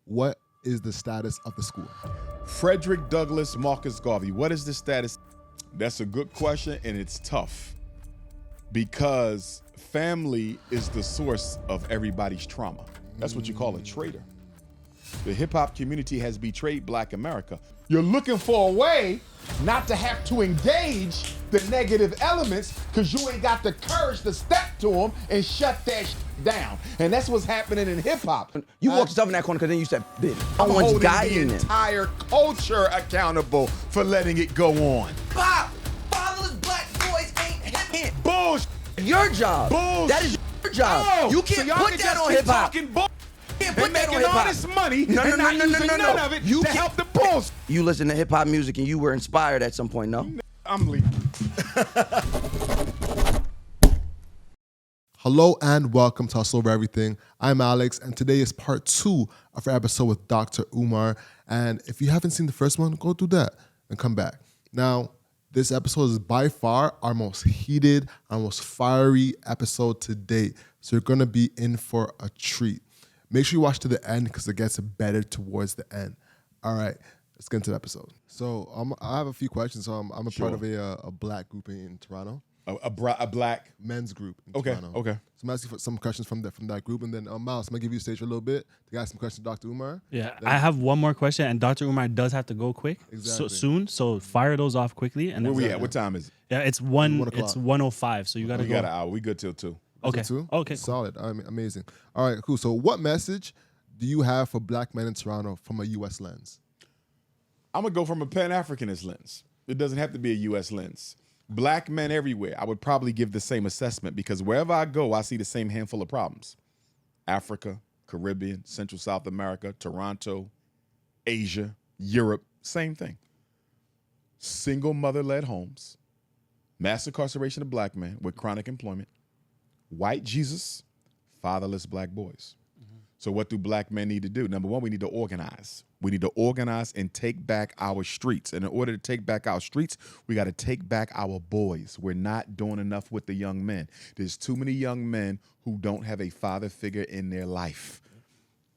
What is the status of the school? Frederick Douglass Marcus Garvey. What is the status? That's a good question, and it's tough because family is the source of everybody's trauma. That's what you call a traitor. The hip hop community has betrayed Black America. You're looking for a way not to have to engage the negative elements because you ain't got the courage to step to them and shut that down. And that's what's happening in hip hop. You walked yourself in that corner because then you said, I'm holding the guiding it. entire culture accountable for letting it go on. Pop, fatherless Black boys ain't hip hop. Bullshit. Your job. Bullshit. That is your job. Oh, You can't so y'all put can that just on keep hip hop. talking bull- Can't and put that on making hip all hop. this money No, and not using none no. of it You to can't- help the bulls. You listen to hip hop music and you were inspired at some point, no? I'm leaving. Hello and welcome to Hustle Over Everything. I'm Alex, and today is part 2 of our episode with Dr. Umar. And if you haven't seen the first one, go do that and come back. Now, this episode is by far our most heated, our most fiery episode to date. So you're going to be in for a treat. Make sure you watch to the end because it gets better towards the end. All right, let's get into the episode. So I have a few questions. I'm a part of a Black group in Toronto. A Black men's group in Toronto. Okay. So I'm asking for some questions from that group, and then Miles, I'm gonna give you the stage for a little bit to ask some questions to Dr. Umar. Yeah, Then, I have one more question, and Dr. Umar does have to go quick Exactly. so fire those off quickly. And Where then- we at? What time is it? Yeah, it's 1 1:05, so you gotta We go. got an hour. We good till 2. Okay. Two? Okay. Cool. Solid. Amazing. All right, cool. So what message do you have for Black men in Toronto from a U.S. lens? I'm going to go from a Pan-Africanist lens. It doesn't have to be a U.S. lens. Black men everywhere, I would probably give the same assessment because wherever I go, I see the same handful of problems. Africa, Caribbean, Central South America, Toronto, Asia, Europe, same thing. Single mother-led homes, mass incarceration of Black men with chronic employment, white Jesus, fatherless Black boys. So what do Black men need to do? Number one, we need to organize. We need to organize and take back our streets. And in order to take back our streets, we got to take back our boys. We're not doing enough with the young men. There's too many young men who don't have a father figure in their life.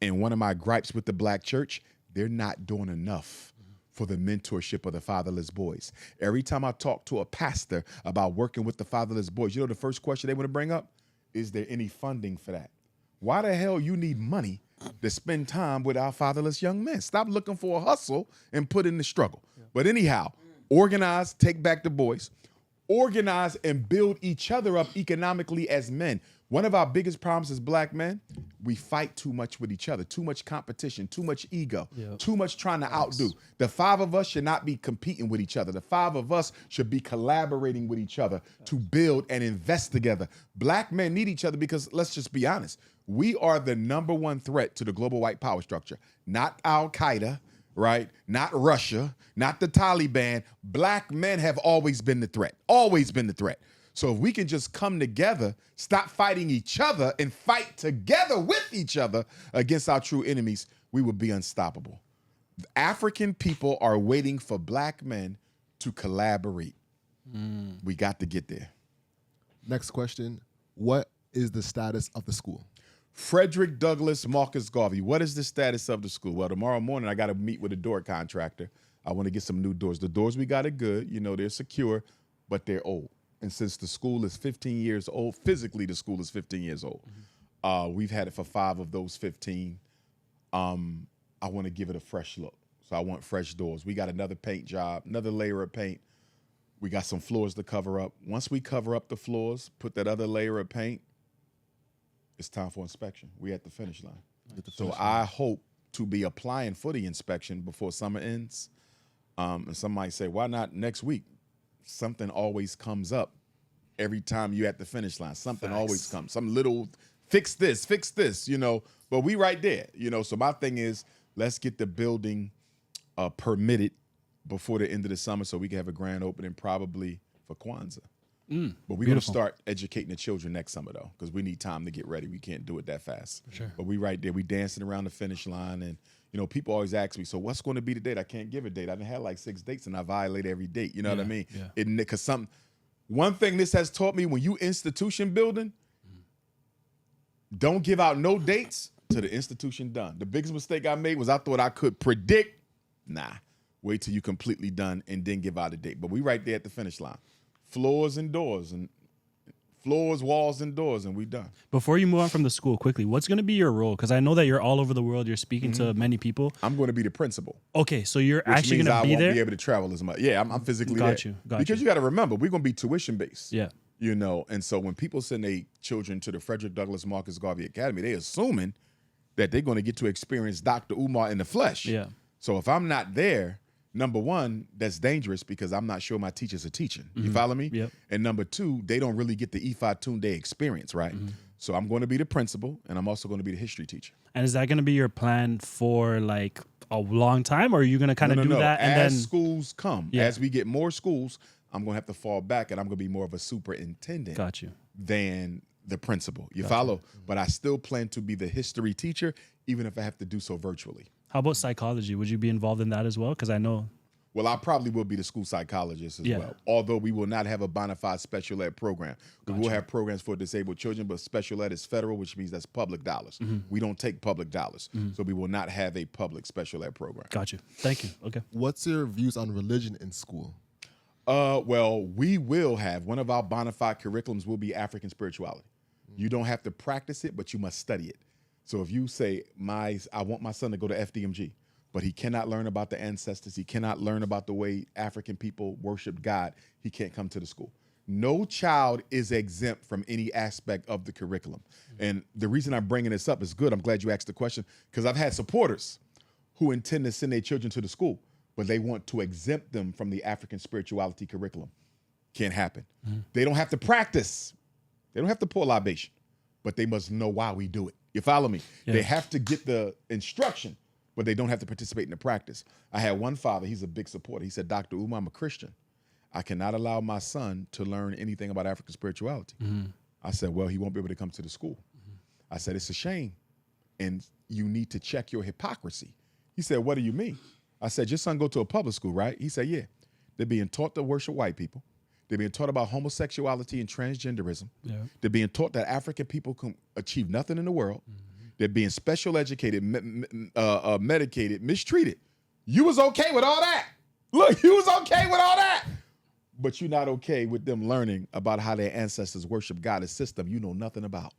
And one of my gripes with the Black church, they're not doing enough for the mentorship of the fatherless boys. Every time I talk to a pastor about working with the fatherless boys, you know the first question they want to bring up? Is there any funding for that? Why the hell you need money to spend time with our fatherless young men? Stop looking for a hustle and put in the struggle. Yeah. But anyhow, organize, take back the boys, organize and build each other up economically as men. One of our biggest problems as Black men, we fight too much with each other, too much competition, too much ego, too much trying to outdo. The 5 of us should not be competing with each other. The 5 of us should be collaborating with each other to build and invest together. Black men need each other because let's just be honest. We are the number one threat to the global white power structure, not Al-Qaeda, right? Not Russia, not the Taliban. Black men have always been the threat, always been the threat. So if we can just come together, stop fighting each other and fight together with each other against our true enemies, we will be unstoppable. African people are waiting for Black men to collaborate. We got to get there. Next question. What is the status of the school? Frederick Douglass Marcus Garvey. What is the status of the school? Well, tomorrow morning I got to meet with a door contractor. I want to get some new doors. The doors we got are good. You know, they're secure, but they're old. And since the school is 15 years old, physically the school is 15 years old. We've had it for 5 of those 15. I want to give it a fresh look. So I want fresh doors. We got another paint job, another layer of paint. We got some floors to cover up. Once we cover up the floors, put that other layer of paint, it's time for inspection. We at the finish line. So I hope to be applying for the inspection before summer ends. And some might say, why not next week? Something always comes up every time you're at the finish line. Something always comes. Some little fix this, you know. But we right there, you know. So my thing is, let's get the building permitted before the end of the summer so we can have a grand opening probably for Kwanzaa. But we're going to start educating the children next summer, though, because we need time to get ready. We can't do it that fast. For sure. But we right there. We dancing around the finish line. And, you know, people always ask me, so what's going to be the date? I can't give a date. I've had like 6 dates, and I violate every date. You know what I mean? Yeah. Because one thing this has taught me, when you institution building, don't give out no dates to the institution done. The biggest mistake I made was I thought I could predict. Nah, wait till you completely done and then give out a date. But we right there at the finish line. Floors, walls, and doors, and we done. Before you move on from the school, quickly, what's going to be your role? Because I know that you're all over the world. You're speaking to many people. I'm going to be the principal. Okay, so you're Which actually means going I to be won't there? be able to travel as much. Yeah, I'm physically there. Got Because you. you got to remember, we're going to be tuition based. Yeah. You know, and so when people send their children to the Frederick Douglass Marcus Garvey Academy, they're assuming that they're going to get to experience Dr. Umar in the flesh. Yeah. So if I'm not there, number one, that's dangerous because I'm not sure my teachers are teaching. You follow me? Yep. And number two, they don't really get the Ephi Tune Day experience, right? So I'm going to be the principal, and I'm also going to be the history teacher. And is that going to be your plan for like a long time, or are you going to kind of do that and as then schools come, Yeah. as we get more schools, I'm going to have to fall back, and I'm going to be more of a superintendent. Got you. Than the principal. You follow? But I still plan to be the history teacher, even if I have to do so virtually. How about psychology? Would you be involved in that as well? Because I know. Well, I probably will be the school psychologist as Yeah. well. Although we will not have a bona fide special ed program. We will have programs for disabled children, but special ed is federal, which means that's public dollars. We don't take public dollars. So we will not have a public special ed program. Got you. Thank you. Okay. What's your views on religion in school? Well, we will have one of our bona fide curriculums will be African spirituality. You don't have to practice it, but you must study it. So if you say, I want my son to go to FDMG, but he cannot learn about the ancestors, he cannot learn about the way African people worship God, he can't come to the school. No child is exempt from any aspect of the curriculum. And the reason I'm bringing this up is good. I'm glad you asked the question, because I've had supporters who intend to send their children to the school, but they want to exempt them from the African spirituality curriculum. Can't happen. They don't have to practice. They don't have to pour libation, but they must know why we do it. You follow me? Yeah. They have to get the instruction, but they don't have to participate in the practice. I had one father, he's a big supporter. He said, Dr. Umar, I'm a Christian. I cannot allow my son to learn anything about African spirituality. I said, well, he won't be able to come to the school. I said, it's a shame, and you need to check your hypocrisy. He said, what do you mean? I said, your son go to a public school, right? He said, yeah. They're being taught to worship white people. They're being taught about homosexuality and transgenderism. Yeah. They're being taught that African people can achieve nothing in the world. They're being special educated, medicated, mistreated. You was okay with all that. Look, you was okay with all that. But you're not okay with them learning about how their ancestors worship God, a system you know nothing about.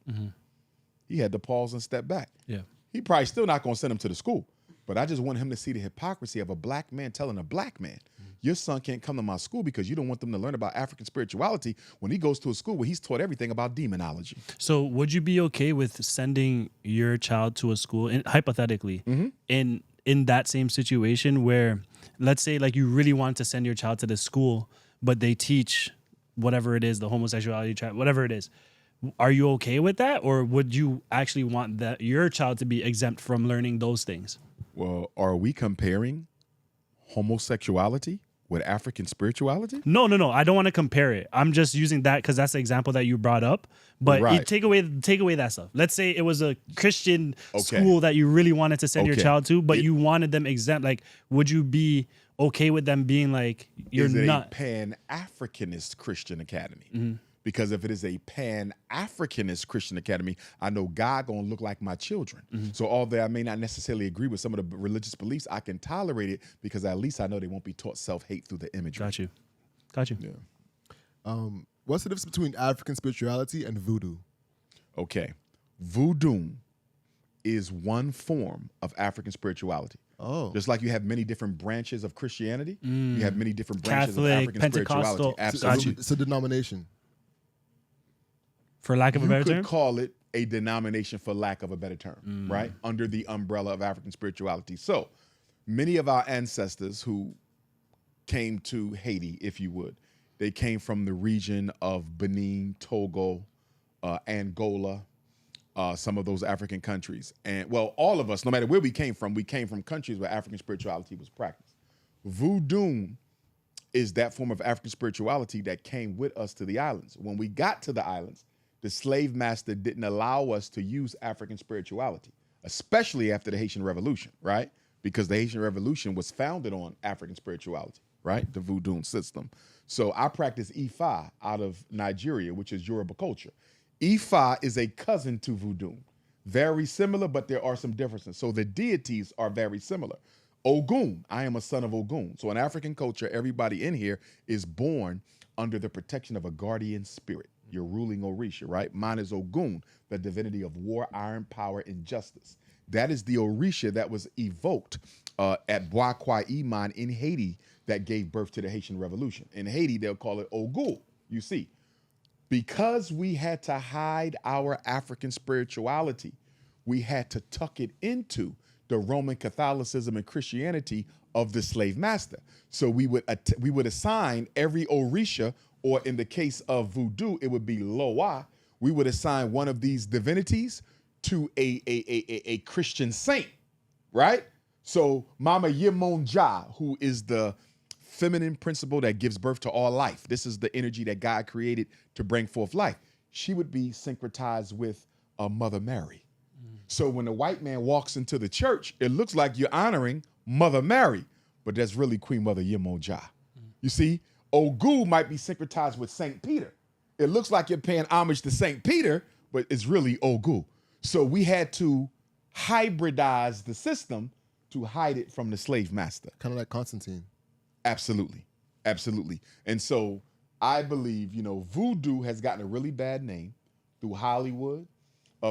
He had to pause and step back. Yeah. He probably still not going to send him to the school. But I just want him to see the hypocrisy of a black man telling a black man, your son can't come to my school because you don't want them to learn about African spirituality when he goes to a school where he's taught everything about demonology. So would you be okay with sending your child to a school, hypothetically, in that same situation where, let's say, like you really want to send your child to this school, but they teach whatever it is, the homosexuality, whatever it is. Are you okay with that? Or would you actually want that your child to be exempt from learning those things? Well, are we comparing homosexuality with African spirituality? No. I don't want to compare it. I'm just using that because that's the example that you brought up. But Right. take away that stuff. Let's say it was a Christian school that you really wanted to send your Okay. child to, but you wanted them exempt. Like, would you be okay with them being like, you're Is it not? a Pan-Africanist Christian academy? Because if it is a Pan-Africanist Christian academy, I know God gonna look like my children. So although I may not necessarily agree with some of the religious beliefs, I can tolerate it because at least I know they won't be taught self-hate through the imagery. Got you. Yeah. What's the difference between African spirituality and voodoo? Okay. Voodoo is one form of African spirituality. Oh. Just like you have many different branches of Christianity, you have many different branches Catholic, of African Pentecostal. spirituality. So Absolutely. it's a denomination. For lack of a You better could term? call it a denomination for lack of a better term, right? Under the umbrella of African spirituality. So many of our ancestors who came to Haiti, if you would, they came from the region of Benin, Togo, Angola, some of those African countries. And well, all of us, no matter where we came from countries where African spirituality was practiced. Voodoo is that form of African spirituality that came with us to the islands. When we got to the islands, the slave master didn't allow us to use African spirituality, especially after the Haitian Revolution, right? Because the Haitian Revolution was founded on African spirituality, right? The voodoo system. So I practice Ifa out of Nigeria, which is Yoruba culture. Ifa is a cousin to voodoo. Very similar, but there are some differences. So the deities are very similar. Ogun, I am a son of Ogun. So in African culture, everybody in here is born under the protection of a guardian spirit. You're ruling Orisha, right? Mine is Ogun, the divinity of war, iron, power, and justice. That is the Orisha that was evoked at Bois Iman in Haiti that gave birth to the Haitian Revolution. In Haiti, they'll call it Ogul, you see. Because we had to hide our African spirituality, we had to tuck it into the Roman Catholicism and Christianity of the slave master. So we would assign every Orisha, or in the case of voodoo, it would be Loa. We would assign one of these divinities to a Christian saint, right? So Mama Yemonja, who is the feminine principle that gives birth to all life. This is the energy that God created to bring forth life. She would be syncretized with Mother Mary. So when the white man walks into the church, it looks like you're honoring Mother Mary, but that's really Queen Mother Yemonja. You see, Ogu might be syncretized with St. Peter. It looks like you're paying homage to St. Peter, but it's really Ogu. So we had to hybridize the system to hide it from the slave master. Kind of like Constantine. Absolutely. Absolutely. And so I believe, voodoo has gotten a really bad name through Hollywood,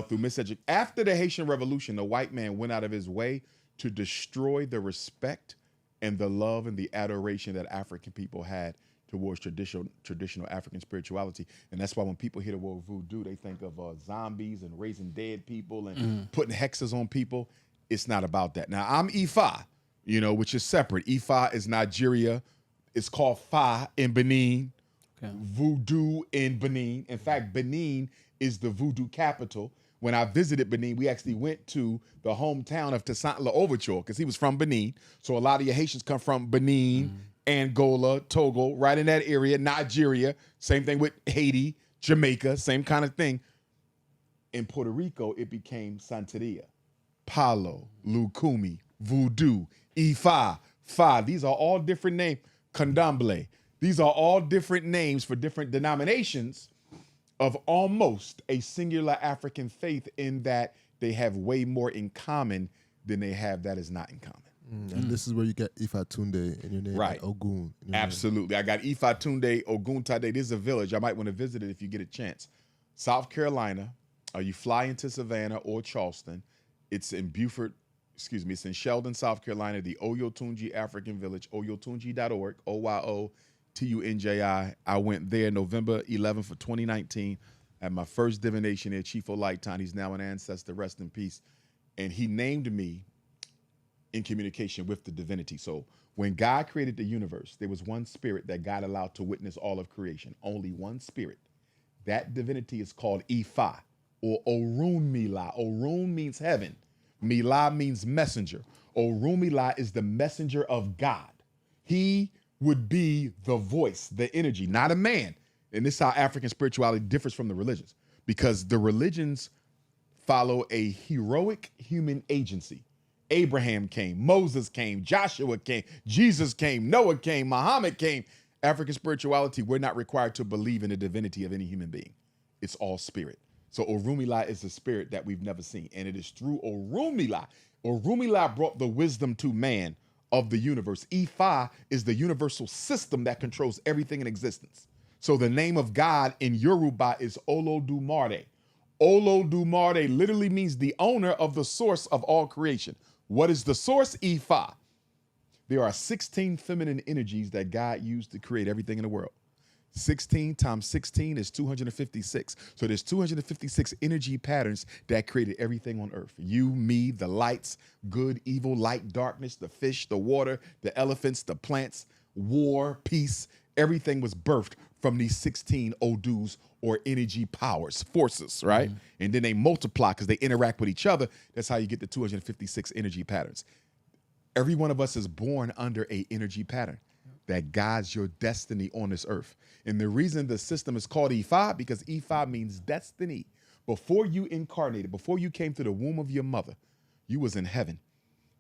through miseducation. After the Haitian Revolution, the white man went out of his way to destroy the respect and the love and the adoration that African people had towards traditional African spirituality. And that's why when people hear the word voodoo, they think of zombies and raising dead people and putting hexes on people. It's not about that. Now, I'm Ifa, which is separate. Ifa is Nigeria. It's called Fa in Benin. Okay. Voodoo in Benin. In fact, Benin is the voodoo capital. When I visited Benin, we actually went to the hometown of Toussaint L'Ouverture because he was from Benin. So a lot of your Haitians come from Benin, Angola, Togo, right in that area, Nigeria. Same thing with Haiti, Jamaica, same kind of thing. In Puerto Rico, it became Santeria, Palo, Lukumi, Voodoo, Ifa, Fa. These are all different names. Candomblé. These are all different names for different denominations of almost a singular African faith, in that they have way more in common than they have that is not in common. And this is where you get Ifa Tunde in your name, right? Like Ogun. Absolutely. I got Ifa Tunde, Ogun Tade. This is a village. I might want to visit it if you get a chance. South Carolina. You fly into Savannah or Charleston. It's in it's in Sheldon, South Carolina, the Oyotunji African Village, oyotunji.org, OYOTUNJI. I went there November 11th of 2019. I had my first divination there, Chief Olaitan. He's now an ancestor, rest in peace. And he named me in communication with the divinity. So when God created the universe, there was one spirit that God allowed to witness all of creation. Only one spirit. That divinity is called Ifa, or Orun Mila. Orun means heaven. Mila means messenger. Orun Mila is the messenger of God. He would be the voice, the energy, not a man. And this is how African spirituality differs from the religions, because the religions follow a heroic human agency. Abraham came, Moses came, Joshua came, Jesus came, Noah came, Muhammad came. African spirituality, we're not required to believe in the divinity of any human being. It's all spirit. So Orunmila is a spirit that we've never seen. And it is through Orunmila. Orunmila brought the wisdom to man of the universe. Ifa is the universal system that controls everything in existence. So the name of God in Yoruba is Olodumare. Olodumare literally means the owner of the source of all creation. What is the source? Ifa. There are 16 feminine energies that God used to create everything in the world. 16 times 16 is 256. So there's 256 energy patterns that created everything on earth. You, me, the lights, good, evil, light, darkness, the fish, the water, the elephants, the plants, war, peace. Everything was birthed from these 16 Odus, or energy powers, forces, right? And then they multiply because they interact with each other. That's how you get the 256 energy patterns. Every one of us is born under a energy pattern that guides your destiny on this earth. And the reason the system is called Ifa, because Ifa means destiny. Before you incarnated, before you came to the womb of your mother, you was in heaven.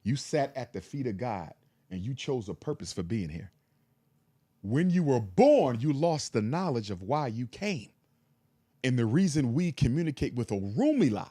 You sat at the feet of God and you chose a purpose for being here. When you were born, you lost the knowledge of why you came. And the reason we communicate with Orunmila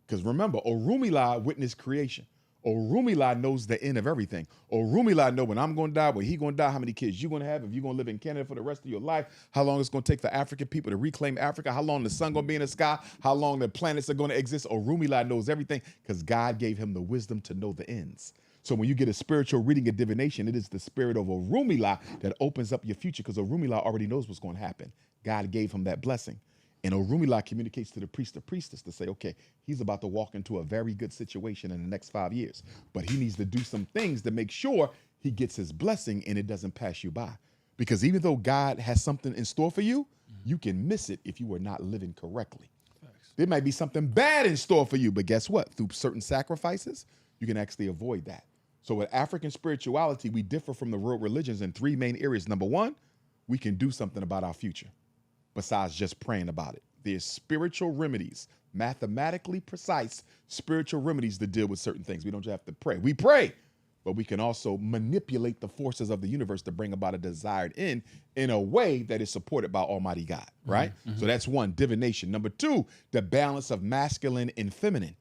Because remember, Orumila witnessed creation. Orumila knows the end of everything. Orumila know when I'm going to die, when he going to die, how many kids you going to have, if you're going to live in Canada for the rest of your life, how long it's going to take for African people to reclaim Africa, how long the sun going to be in the sky, how long the planets are going to exist. Orumila knows everything because God gave him the wisdom to know the ends. So when you get a spiritual reading of divination, it is the spirit of Orumila that opens up your future because Orumila already knows what's going to happen. God gave him that blessing. And Orumila communicates to the priest or priestess to say, okay, he's about to walk into a very good situation in the next 5 years, but he needs to do some things to make sure he gets his blessing and it doesn't pass you by. Because even though God has something in store for you, you can miss it if you are not living correctly. Thanks. There might be something bad in store for you, but guess what? Through certain sacrifices, you can actually avoid that. So with African spirituality, we differ from the world religions in 3 main areas. Number one, we can do something about our future besides just praying about it. There's spiritual remedies, mathematically precise spiritual remedies to deal with certain things. We don't just have to pray. We pray, but we can also manipulate the forces of the universe to bring about a desired end in a way that is supported by Almighty God, right? Mm-hmm. So that's one, divination. Number two, the balance of masculine and feminine.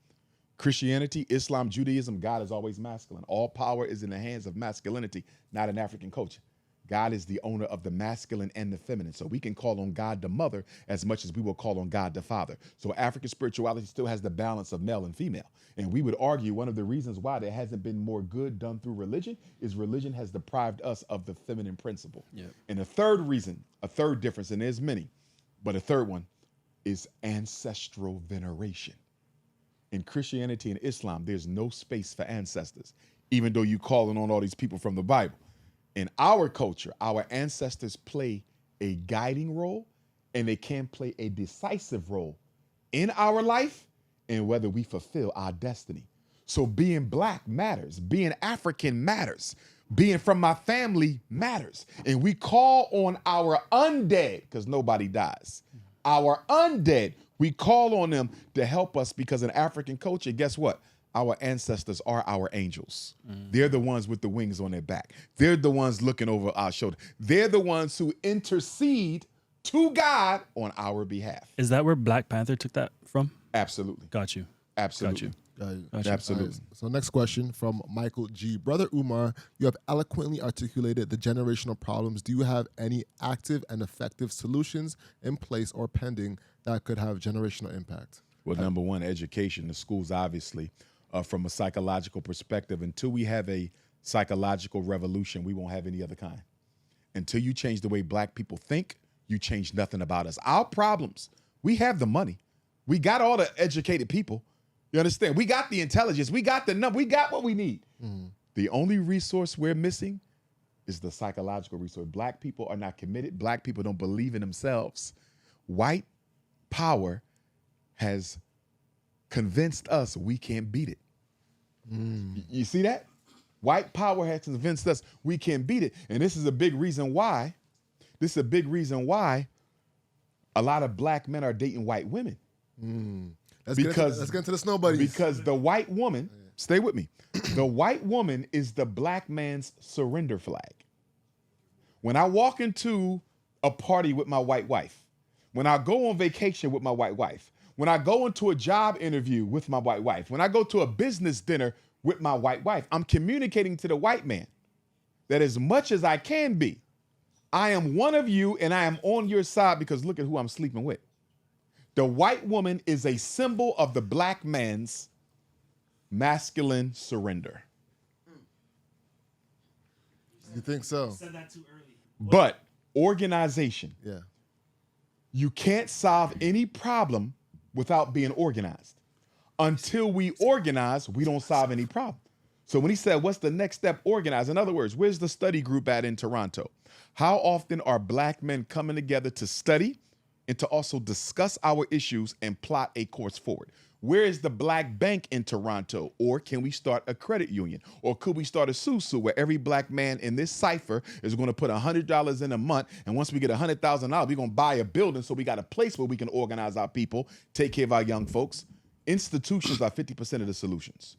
Christianity, Islam, Judaism, God is always masculine. All power is in the hands of masculinity, not in African culture. God is the owner of the masculine and the feminine. So we can call on God the mother as much as we will call on God the father. So African spirituality still has the balance of male and female. And we would argue one of the reasons why there hasn't been more good done through religion is religion has deprived us of the feminine principle. Yep. And a third reason, a third difference, and there's many, but a third one is ancestral veneration. In Christianity and Islam, there's no space for ancestors, even though you're calling on all these people from the Bible. In our culture, our ancestors play a guiding role and they can play a decisive role in our life and whether we fulfill our destiny. So being black matters, being African matters, being from my family matters. And we call on our undead, because nobody dies. Our undead, we call on them to help us because in African culture, guess what? Our ancestors are our angels. They're the ones with the wings on their back. They're the ones looking over our shoulder. They're the ones who intercede to God on our behalf. Is that where Black Panther took that from? Absolutely. Got you. Absolutely. Got you. Absolutely. Right. So next question from Michael G. Brother Umar, you have eloquently articulated the generational problems. Do you have any active and effective solutions in place or pending that could have generational impact? Well, number one, education. The schools, obviously, from a psychological perspective, until we have a psychological revolution, we won't have any other kind. Until you change the way black people think, you change nothing about us. Our problems, we have the money. We got all the educated people. You understand? We got the intelligence. We got the number. We got what we need. Mm-hmm. The only resource we're missing is the psychological resource. Black people are not committed. Black people don't believe in themselves. White power has convinced us we can't beat it. You see that? White power has convinced us we can't beat it. And this is a big reason why. A lot of black men are dating white women. Let's get into the snow buddies. Because the white woman, stay with me, the white woman is the black man's surrender flag. When I walk into a party with my white wife, when I go on vacation with my white wife, when I go into a job interview with my white wife, when I go to a business dinner with my white wife, I'm communicating to the white man that as much as I can be, I am one of you and I am on your side because look at who I'm sleeping with. The white woman is a symbol of the black man's masculine surrender. You think so? Said that too early. But organization. Yeah. You can't solve any problem without being organized. Until we organize, we don't solve any problem. So when he said, what's the next step? Organize. In other words, where's the study group at in Toronto? How often are black men coming together to study and to also discuss our issues and plot a course forward? Where is the black bank in Toronto? Or can we start a credit union? Or could we start a SUSU where every black man in this cipher is going to put $100 in a month, and once we get $100,000, we're going to buy a building so we got a place where we can organize our people, take care of our young folks. Institutions are 50% of the solutions.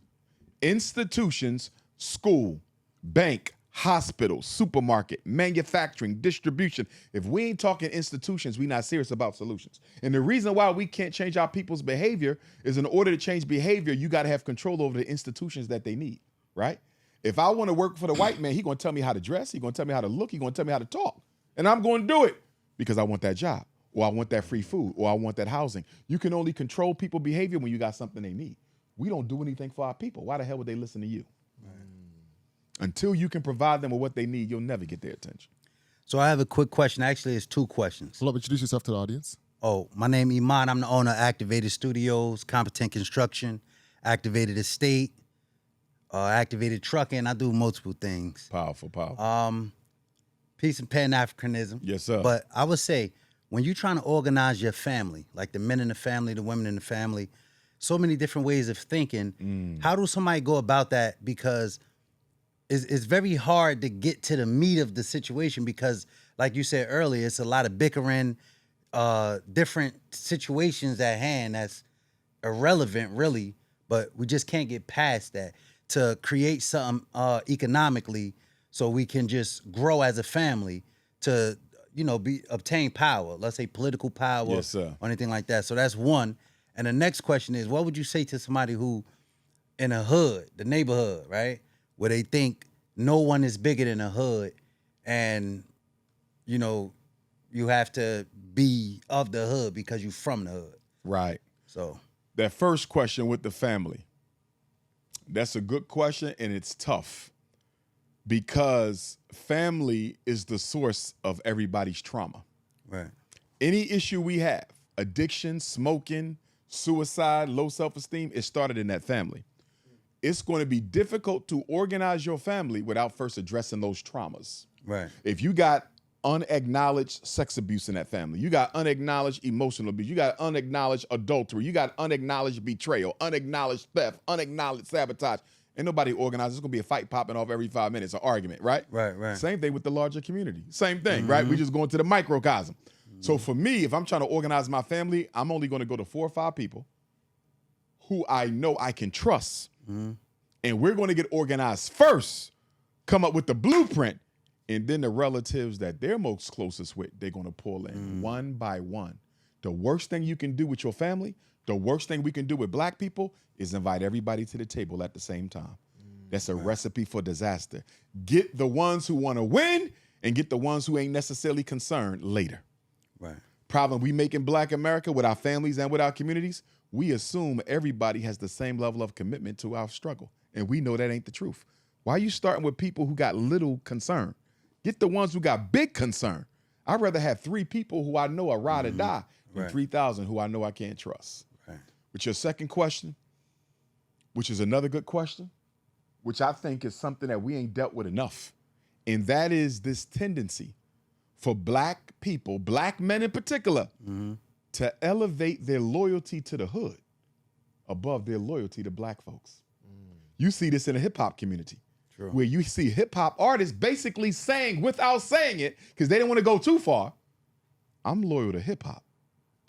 Institutions, school, bank, hospital, supermarket, manufacturing, distribution. If we ain't talking institutions, we not serious about solutions. And the reason why we can't change our people's behavior is in order to change behavior, you got to have control over the institutions that they need, right? If I want to work for the white man, he going to tell me how to dress. He going to tell me how to look. He going to tell me how to talk. And I'm going to do it because I want that job, or I want that free food, or I want that housing. You can only control people's behavior when you got something they need. We don't do anything for our people. Why the hell would they listen to you? Until you can provide them with what they need, you'll never get their attention. So I have a quick question. Actually, it's 2 questions. Hold up, introduce yourself to the audience. Oh, my name is Iman. I'm the owner of Activated Studios, Competent Construction, Activated Estate, Activated Trucking. I do multiple things. Powerful, powerful. Peace and Pan-Africanism. Yes, sir. But I would say, when you're trying to organize your family, like the men in the family, the women in the family, so many different ways of thinking, how do somebody go about that? Because it's very hard to get to the meat of the situation because, like you said earlier, it's a lot of bickering, different situations at hand that's irrelevant, really, but we just can't get past that to create something economically so we can just grow as a family to, obtain power, let's say political power, Yes, sir. or anything like that. So that's one. And the next question is, what would you say to somebody who in a hood, the neighborhood, right, where they think no one is bigger than a hood and, you have to be of the hood because you're from the hood. Right. So That first question with the family, that's a good question, and it's tough because family is the source of everybody's trauma. right. Any issue we have, addiction, smoking, suicide, low self-esteem, it started in that family. It's going to be difficult to organize your family without first addressing those traumas. Right. If you got unacknowledged sex abuse in that family, you got unacknowledged emotional abuse, you got unacknowledged adultery, you got unacknowledged betrayal, unacknowledged theft, unacknowledged sabotage, ain't nobody organized. There's going to be a fight popping off every 5 minutes, an argument, right? Right. Same thing with the larger community. Same thing, right? We just going to the microcosm. So for me, if I'm trying to organize my family, I'm only going to go to 4 or 5 people who I know I can trust. And we're going to get organized first, come up with the blueprint, and then the relatives that they're most closest with, they're going to pull in one by one. The worst thing you can do with your family, the worst thing we can do with black people is invite everybody to the table at the same time. That's a recipe for disaster. Get the ones who want to win and get the ones who ain't necessarily concerned later. Right. Problem we make in Black America with our families and with our communities, we assume everybody has the same level of commitment to our struggle. And we know that ain't the truth. Why are you starting with people who got little concern? Get the ones who got big concern. I'd rather have 3 people who I know are ride or die than Right. 3,000 who I know I can't trust. Right. With your second question, which is another good question, which I think is something that we ain't dealt with enough. And that is this tendency for black people, black men in particular, to elevate their loyalty to the hood above their loyalty to black folks. You see this in the hip hop community, where you see hip hop artists basically saying, without saying it, because they didn't want to go too far, I'm loyal to hip hop.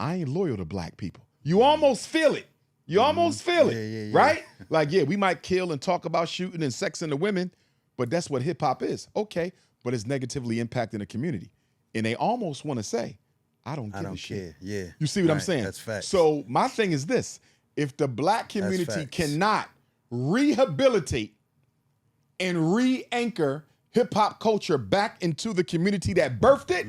I ain't loyal to black people. You almost feel it. You almost feel it, Yeah. right? Like, yeah, we might kill and talk about shooting and sexing the women, but that's what hip hop is. Okay, but it's negatively impacting the community. And they almost want to say, I don't give a shit. care. Yeah. You see what I'm Right. saying? That's facts. So my thing is this. If the black community facts. cannot rehabilitate and re-anchor hip-hop culture back into the community that birthed it,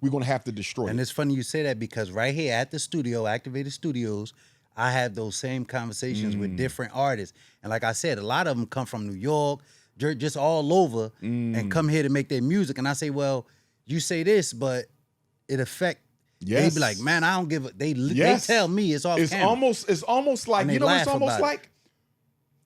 we're going to have to destroy And it. it's funny you say that because right here at the studio, Activated Studios, I have those same conversations with different artists. And like I said, a lot of them come from New York, just all over, and come here to make their music. And I say, well, you say this, but it affect. Yes. They be like, man, I don't give a. They Yes. tell me it's off It's camera. almost like, And they you know what it's laugh almost about it. like?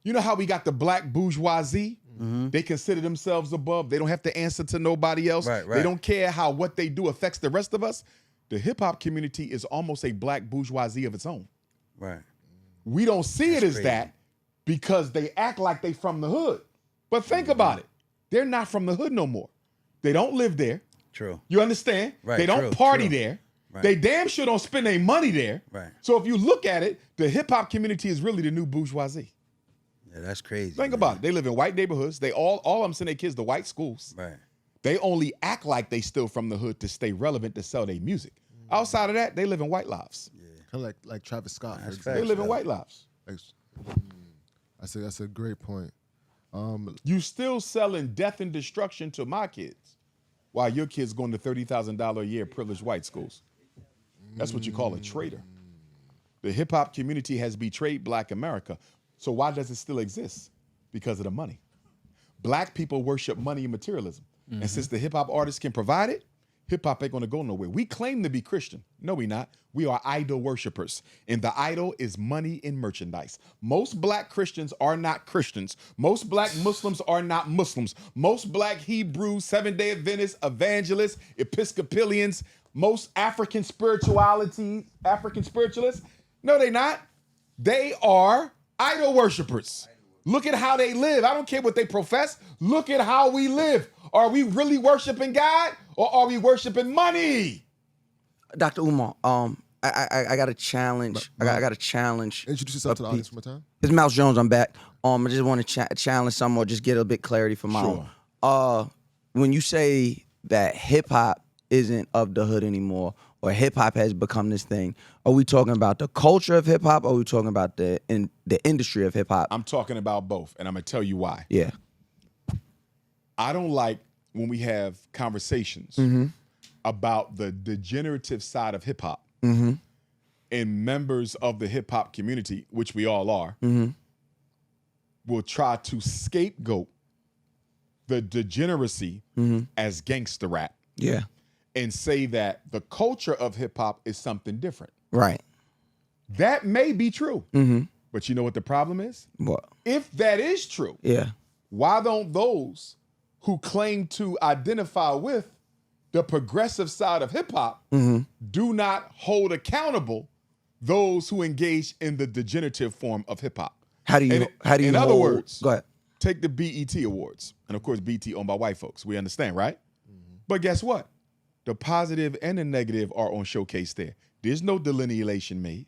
You know how we got the black bourgeoisie? They consider themselves above. They don't have to answer to nobody else. Right. They don't care how what they do affects the rest of us. The hip-hop community is almost a black bourgeoisie of its own. Right. We don't see it as crazy. that because they act like they from the hood. But think about it. They're not from the hood no more. They don't live there. True. You understand? Right, They don't true, party true. there. Right. They damn sure don't spend their money there. Right. So if you look at it, the hip hop community is really the new bourgeoisie. Yeah, that's crazy. Think man. about it. They live in white neighborhoods. They all of them send their kids to white schools. Right. They only act like they still from the hood to stay relevant to sell their music. Outside of that, they live in white lives. Kind of like Travis Scott. For That's example. They live in white lives. That's a great point. You still selling death and destruction to my kids while your kids going to $30,000 a year privileged white schools. That's what you call a traitor. The hip hop community has betrayed Black America. So why does it still exist? Because of the money. Black people worship money and materialism. And since the hip hop artists can provide it, hip hop ain't gonna go nowhere. We claim to be Christian. No, we not. We are idol worshipers. And the idol is money and merchandise. Most Black Christians are not Christians. Most Black Muslims are not Muslims. Most Black Hebrews, Seventh-day Adventists, evangelists, Episcopalians, most African spiritualists, no, they not. They are idol worshipers. Look at how they live. I don't care what they profess. Look at how we live. Are we really worshiping God or are we worshiping money? Dr. Umar, I got a challenge. I got a challenge. Introduce yourself to the audience one more time. It's Mouse Jones. I'm back. I just want to challenge some or just get a bit clarity for my own. When you say that hip hop isn't of the hood anymore, or hip hop has become this thing, are we talking about the culture of hip hop, or are we talking about the industry of hip hop? I'm talking about both, and I'm gonna tell you why. Yeah. I don't like when we have conversations about the degenerative side of hip hop, and members of the hip hop community, which we all are, will try to scapegoat the degeneracy as gangster rap. Yeah. And say that the culture of hip hop is something different. Right. That may be true. But you know what the problem is? What? If that is true, Yeah. why don't those who claim to identify with the progressive side of hip hop do not hold accountable those who engage in the degenerative form of hip hop? How do you in other hold- words, go ahead. take the BET Awards. And of course, BET owned by white folks. We understand, right? But guess what? The positive and the negative are on showcase there. There's no delineation made.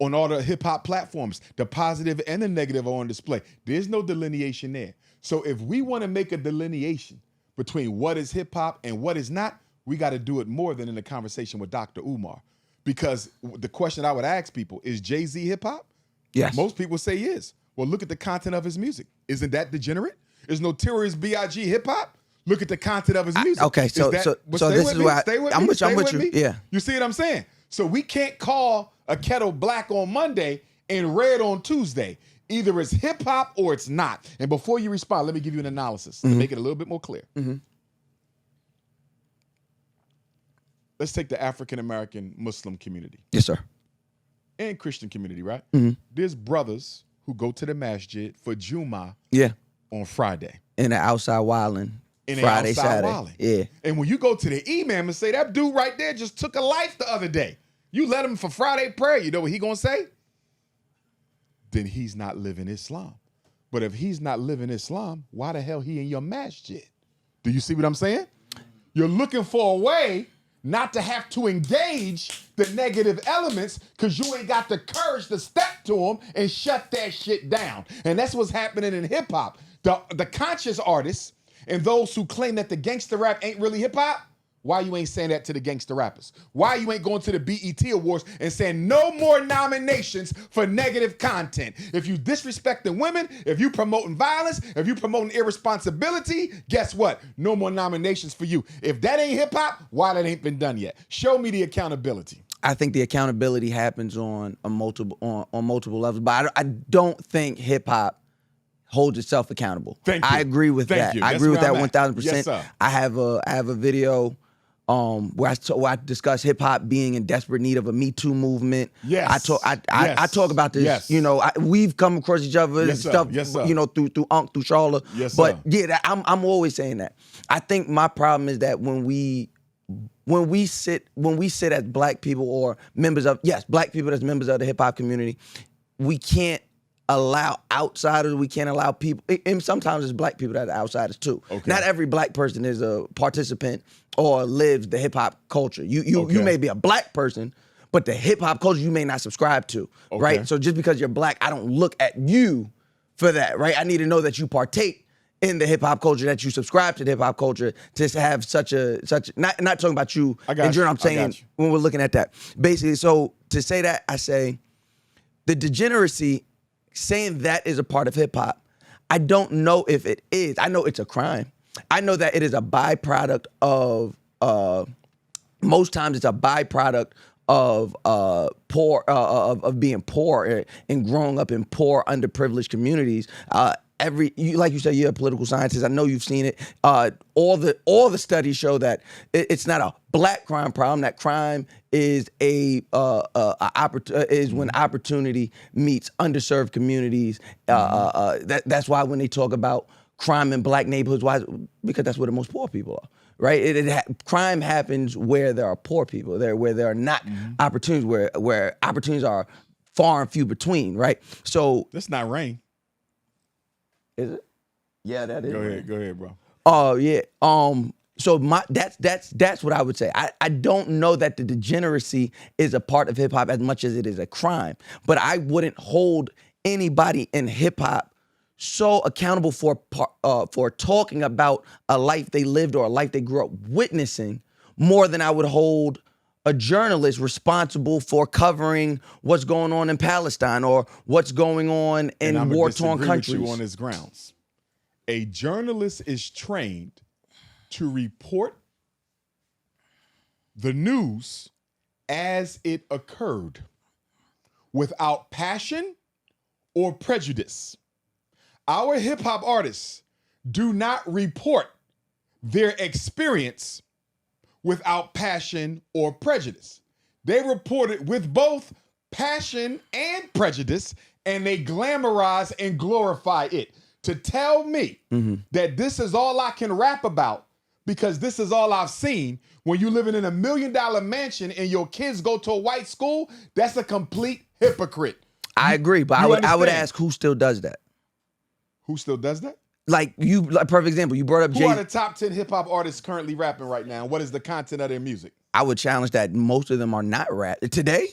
On all the hip hop platforms, the positive and the negative are on display. There's no delineation there. So if we want to make a delineation between what is hip hop and what is not, we got to do it more than in the conversation with Dr. Umar. Because the question I would ask people is Jay-Z hip hop? Yes. Most people say he is. Well, look at the content of his music. Isn't that degenerate? Is Notorious B.I.G. hip hop? Look at the content of his music. okay, so Is so stay this with is me, why stay with I'm me, with you. I'm stay with you. me. Yeah. You see what I'm saying? So we can't call a kettle black on Monday and red on Tuesday. Either it's hip hop or it's not. And before you respond, let me give you an analysis to make it a little bit more clear. Let's take the African American Muslim community Yes, sir. and Christian community, right? There's brothers who go to the masjid for Juma Yeah. on Friday. In the outside wilding. And they Friday, outside Saturday. wilding. Yeah. And when you go to the imam and say, that dude right there just took a life the other day. You let him for Friday prayer. You know what he gonna say? Then he's not living Islam. But if he's not living Islam, why the hell he in your masjid? Do you see what I'm saying? You're looking for a way not to have to engage the negative elements because you ain't got the courage to step to them and shut that shit down. And that's what's happening in hip hop. The conscious artists and those who claim that the gangster rap ain't really hip hop, why you ain't saying that to the gangster rappers? Why you ain't going to the BET Awards and saying no more nominations for negative content? If you disrespecting women, if you promoting violence, if you promoting irresponsibility, guess what? No more nominations for you. If that ain't hip hop, why that ain't been done yet? Show me the accountability. I think the accountability happens on multiple levels, but I don't think hip hop holds itself accountable. Thank you. I agree with Thank that. you. I That's agree with where that I'm at. 1000%. Yes, sir. I have a video where I discuss hip hop being in desperate need of a Me Too movement. Yes. I talk about this. Yes. You know, we've come across each other and Yes, sir. stuff. Yes, sir. You know, through Unc, through Charlotte. Yes, but sir. yeah, I'm always saying that. I think my problem is that when we sit as black people or members of black people as members of the hip hop community, we can't allow outsiders. We can't allow people, and sometimes it's black people that are outsiders too. Okay. Not every black person is a participant or lives the hip hop culture. You may be a black person, but the hip hop culture you may not subscribe to, right? So just because you're black, I don't look at you for that, right? I need to know that you partake in the hip hop culture, that you subscribe to the hip hop culture, to have such not talking about you in general. I'm saying when we're looking at that, basically. So to say that, I say the degeneracy, saying that is a part of hip hop. I don't know if it is. I know it's a crime. I know that it is a byproduct of. Most times, it's a byproduct of poor of being poor and growing up in poor, underprivileged communities. Like you said, you're a political scientist. I know you've seen it. All the studies show that it's not a black crime problem. That crime is is when opportunity meets underserved communities. That's why when they talk about crime in black neighborhoods, why? Because that's where the most poor people are. Right, crime happens where there are poor people, where there are not opportunities, where opportunities are far and few between. Right, so that's not rain. Is it? Yeah, that is. Go ahead, bro. Oh yeah. So that's what I would say. I don't know that the degeneracy is a part of hip hop as much as it is a crime, but I wouldn't hold anybody in hip hop so accountable for talking about a life they lived or a life they grew up witnessing more than I would hold a journalist responsible for what's going on in Palestine or what's going on in war-torn countries. With you on his grounds. A journalist is trained to report the news as it occurred without passion or prejudice. Our hip hop artists do not report their experience without passion or prejudice. They report it with both passion and prejudice, and they glamorize and glorify it. To tell me that this is all I can rap about because this is all I've seen when you living in $1 million mansion and your kids go to a white school, that's a complete hypocrite. I agree, but I would ask who still does that. Who still does that? Like perfect example. You brought up Who are the top 10 hip hop artists currently rapping right now? What is the content of their music? I would challenge that most of them are not rap. Today?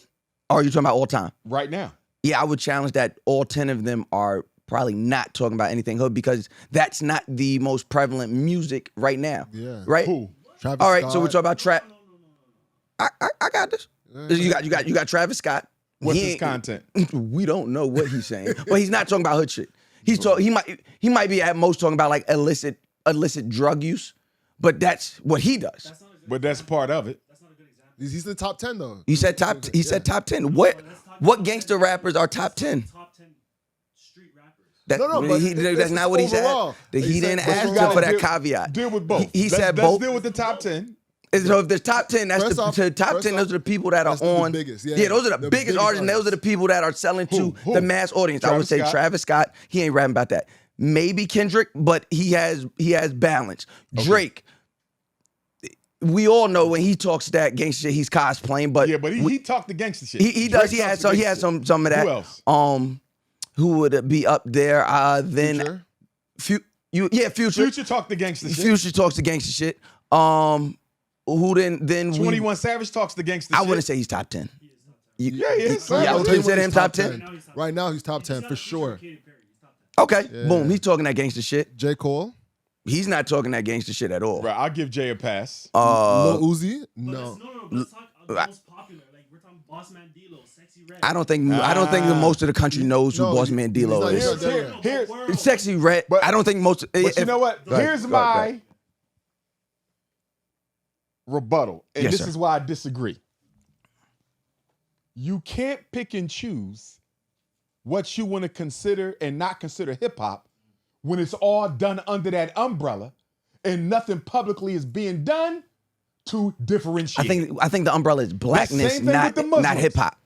Or are you talking about all time? Right now. Yeah, I would challenge that all 10 of them are probably not talking about anything hood because that's not the most prevalent music right now. Yeah. Right? Who? Travis all right, Scott. so we're talking about trap. I got this. You got Travis Scott. What's his content? We don't know what he's saying. But he's not talking about hood shit. He might be at most talking about like illicit drug use, but that's what he does. But that's part of it. That's not a good example. He's the top 10 though. He said top 10. What gangster rappers are top 10? Top 10 street rappers. That, No, but that's not what he said. overall. He didn't But ask you gotta for that deal- caveat. Deal with both. He said Let's both. deal with the top 10. So if there's top 10, that's First off- top 10. first Those are the people that are that's the on. biggest, yeah. Yeah, those are the The biggest biggest artists, and those artists. are the people that are selling to Who? the mass audience. I would Travis say Scott? Travis Scott. He ain't rapping about that. Maybe Kendrick, but he has balance. Drake. We all know when he talks that gangster shit, he's cosplaying. But Yeah, but he talked the gangster shit. he does. Drake He has talks the some. He has gangster some of that. Who else? Who would be up there? Then Future? Future. Future talked the gangster shit. Future talks the gangster shit. Who then 21 Savage talks the gangster I shit. wouldn't say he's top 10. Yeah, he is. Yeah, I I'll would tell you consider what, him he's top 10. Right now, he's top 10 for sure. Okay, boom. He's talking that gangster shit. J. Cole? He's not talking that gangster shit at all. Right, I'll give Jay a pass. Lil Uzi? No. No, let's talk the most popular. Like, we're talking Boss Man D-Lo, Sexy Red. I don't think the most of the country knows who No, Boss Man D-Lo he's is. not- Here's Sexy Red. But- I don't think most. But you know what? Go ahead, Here's go ahead, go my ahead. rebuttal, and Yes, this sir. is why I disagree. You can't pick and choose what you want to consider and not consider hip hop when it's all done under that umbrella and nothing publicly is being done to differentiate. I think the umbrella is blackness, same thing not with the Muslims. not hip hop.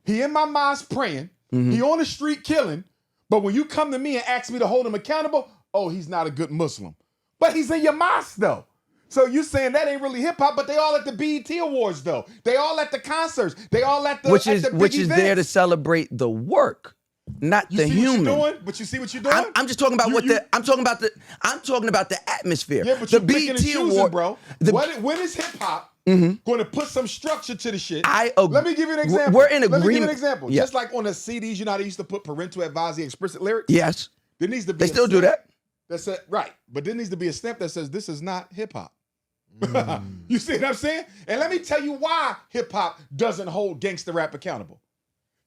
He in my mosque praying. Mm-hmm. He on the street killing. But when you come to me and ask me to hold him accountable, oh, he's not a good Muslim. But he's in your mosque though. So you saying that ain't really hip hop, but they all at the BET Awards though. They all at the concerts. They all at the Which at is the big which is there to events. celebrate the work, not You the see human. what you're doing? But you see what you're doing? I'm just talking about I'm talking about the atmosphere. Yeah, but the you're picking and choosing, award, bro. the- When is hip hop going to put some structure to the shit? I agree. Let me give you an example. We're in Let me give you an agreement. example. Yeah. Just like on the CDs, you know how they used to put parental advisory explicit lyrics? Yes. There needs to be They still do that. That's it, right. But there needs to be a stamp that says this is not hip hop. You see what I'm saying? And let me tell you why hip hop doesn't hold gangster rap accountable.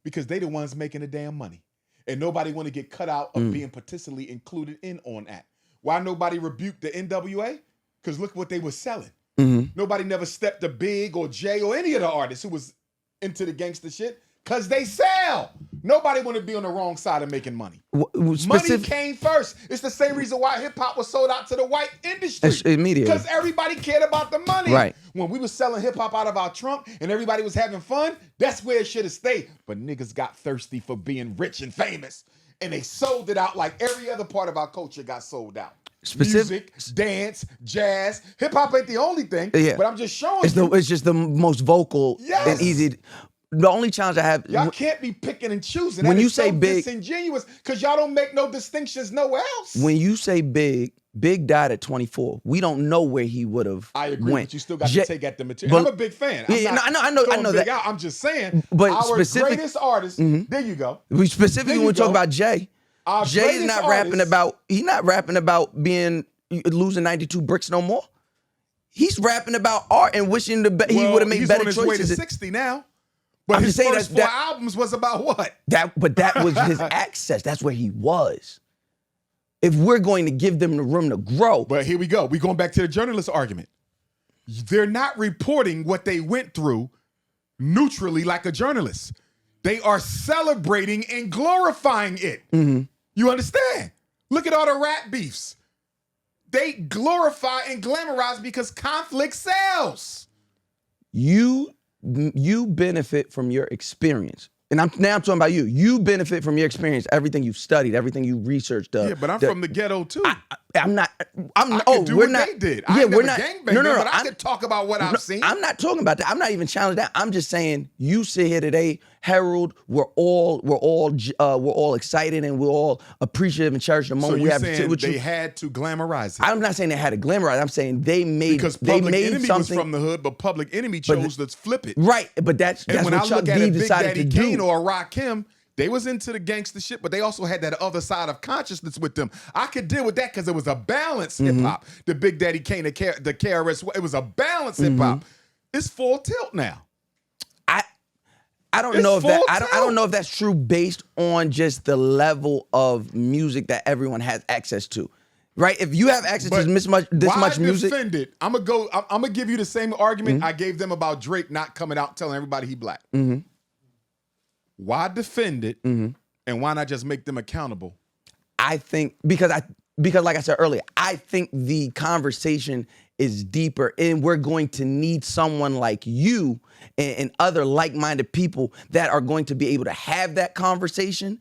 Because they the ones making the damn money. And nobody want to get cut out of being particularly included in on that. Why nobody rebuked the NWA? Because look what they were selling. Nobody never stepped to Big or Jay or any of the artists who was into the gangster shit. Because they sell. Nobody want to be on the wrong side of making money. Money came first. It's the same reason why hip-hop was sold out to the white industry. Immediately. Because everybody cared about the money. Right. When we was selling hip-hop out of our trunk and everybody was having fun, that's where it should have stayed. But niggas got thirsty for being rich and famous. And they sold it out like every other part of our culture got sold out. Music, dance, jazz. Hip-hop ain't the only thing. Yeah. But I'm just showing It's just the most vocal and easy. The only challenge I have, y'all can't be picking and choosing. When that you is say so Big, disingenuous because y'all don't make no distinctions nowhere else. When you say Big died at 24. We don't know where he would have. I agree, went. but you still got to take at the material. I'm a big fan. I know that. Out. I'm just saying. But our greatest artist. There you go. We specifically want to talk about Jay. Jay is not rapping about. He's not rapping about being losing 92 bricks no more. He's rapping about art and wishing he would have made better choices. He's on his way to 60 now. But his first four albums was about what? But that was his access. That's where he was. If we're going to give them the room to grow. But here we go. We're going back to the journalist argument. They're not reporting what they went through neutrally like a journalist. They are celebrating and glorifying it. You understand? Look at all the rap beefs. They glorify and glamorize because conflict sells. You benefit from your experience. And I'm talking about you. You benefit from your experience, everything you've studied, everything you researched. Yeah, but I'm from the ghetto too. I'm not. We're not. They did. I never gangbanged them, but I could talk about what I've seen. I'm not talking about that. I'm not even challenging that. I'm just saying you sit here today, Harold. We're all excited and we're all appreciative and cherish the moment so we have. Saying they had to glamorize it. I'm not saying they had to glamorize. I'm saying they made because Public Enemy something was from the hood, but Public Enemy chose to flip it. Right, but that's when what I Chuck look at D a Big decided Daddy to Kane do. or a Rakim, they was into the gangster shit, but they also had that other side of consciousness with them. I could deal with that because it was a balanced hip hop. The Big Daddy Kane, the KRS, it was a balanced hip hop. It's full tilt now. I don't know if that. I don't know if that's true based on just the level of music that everyone has access to. Right? If you have access to this much music, defend it? I'm gonna give you the same argument I gave them about Drake not coming out telling everybody he black. Why defend it, and why not just make them accountable? I think because like I said earlier, I think the conversation is deeper, and we're going to need someone like you and other like-minded people that are going to be able to have that conversation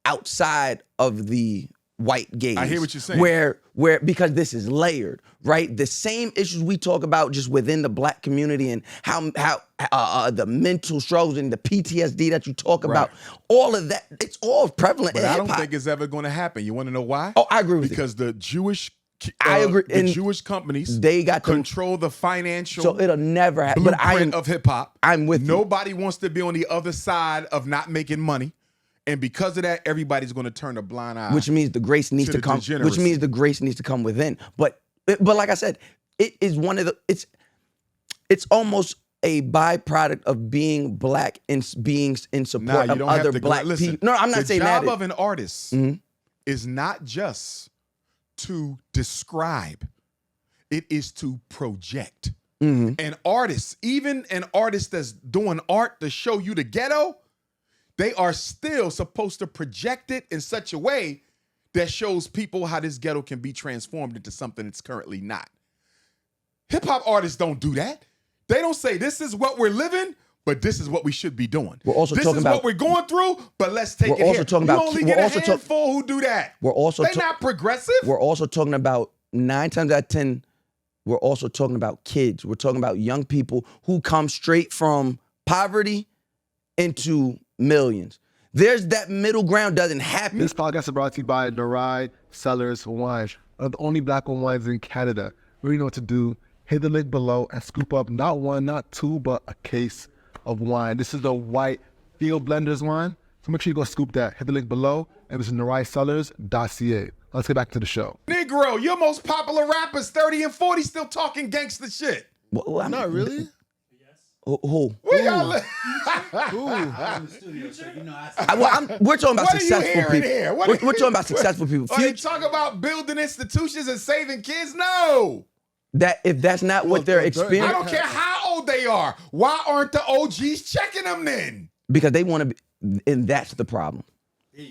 outside of the white gaze. I hear what you're saying. Where because this is layered, right? The same issues we talk about just within the black community and how the mental struggles and the PTSD that you talk about, all of that, it's all prevalent in hip-hop. hip-hop. But I don't think it's ever going to happen. You want to know why? Oh, I agree with you. Because the Jewish I agree. The Jewish companies, they got control the financial so it'll never happen. blueprint of hip-hop. I'm with you. Nobody wants to be on the other side of not making money. And because of that, everybody's going to turn a blind eye. Which means the grace needs to come. Which means the grace needs to come within. But like I said, it is one of the. It's almost a byproduct of being black and being in support of other black people. No, I'm not saying that. The job of an artist is not just to describe; it is to project. An artist, even an artist that's doing art to show you the ghetto, they are still supposed to project it in such a way that shows people how this ghetto can be transformed into something it's currently not. Hip-hop artists don't do that. They don't say, this is what we're living, but this is what we should be doing. We're also this talking is about what we're going through, but let's take it also here. talking You about, only get a handful who do that. They're not progressive. We're also talking about 9 times out of 10, we're also talking about kids. We're talking about young people who come straight from poverty into millions. There's that middle ground doesn't happen. This podcast is brought to you by Narai Cellars Wine, one of the only black-owned wines in Canada. You already know what to do. Hit the link below and scoop up not one, not two, but a case of wine. This is the white Field Blenders wine. So make sure you go scoop that. Hit the link below and visit NaraiSellers.ca. Let's get back to the show. Negro, your most popular rappers, 30 and 40, still talking gangster shit. Well, Not really. Who? Where y'all live? We're talking about What are you successful hearing people. here? We're talking about successful people. Are they talking about building institutions and saving kids? No. That if that's not what they're I experiencing, don't care how old they are. Why aren't the OGs checking them then? because they want to be, and that's the problem.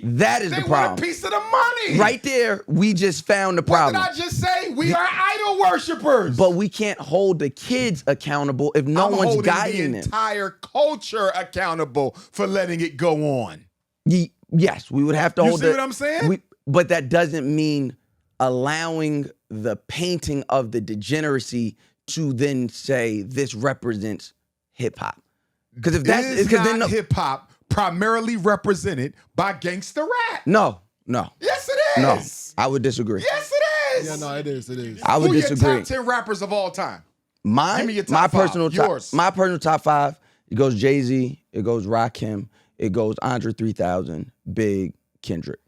That is They the want problem. a piece of the money. Right there, we just found the What problem. did I just say? We are idol worshipers. But we can't hold the kids accountable if no I'm one's holding guiding the them. entire culture accountable for letting it go on. Yes, we would have to You hold see what I'm saying? But that doesn't mean allowing the painting of the degeneracy to then say this represents hip hop. Because if that's Is because not then hip hop primarily represented by gangster rap? no, Yes, it no, is. I would disagree. Yes, it is. Yeah, no, it is. It is. I would Who disagree. your top 10 rappers of all time? Mine, Give me your top my five. personal Yours. top, my personal top 5. It goes Jay-Z, it goes Rakim, it goes Andre 3000, Big, Kendrick.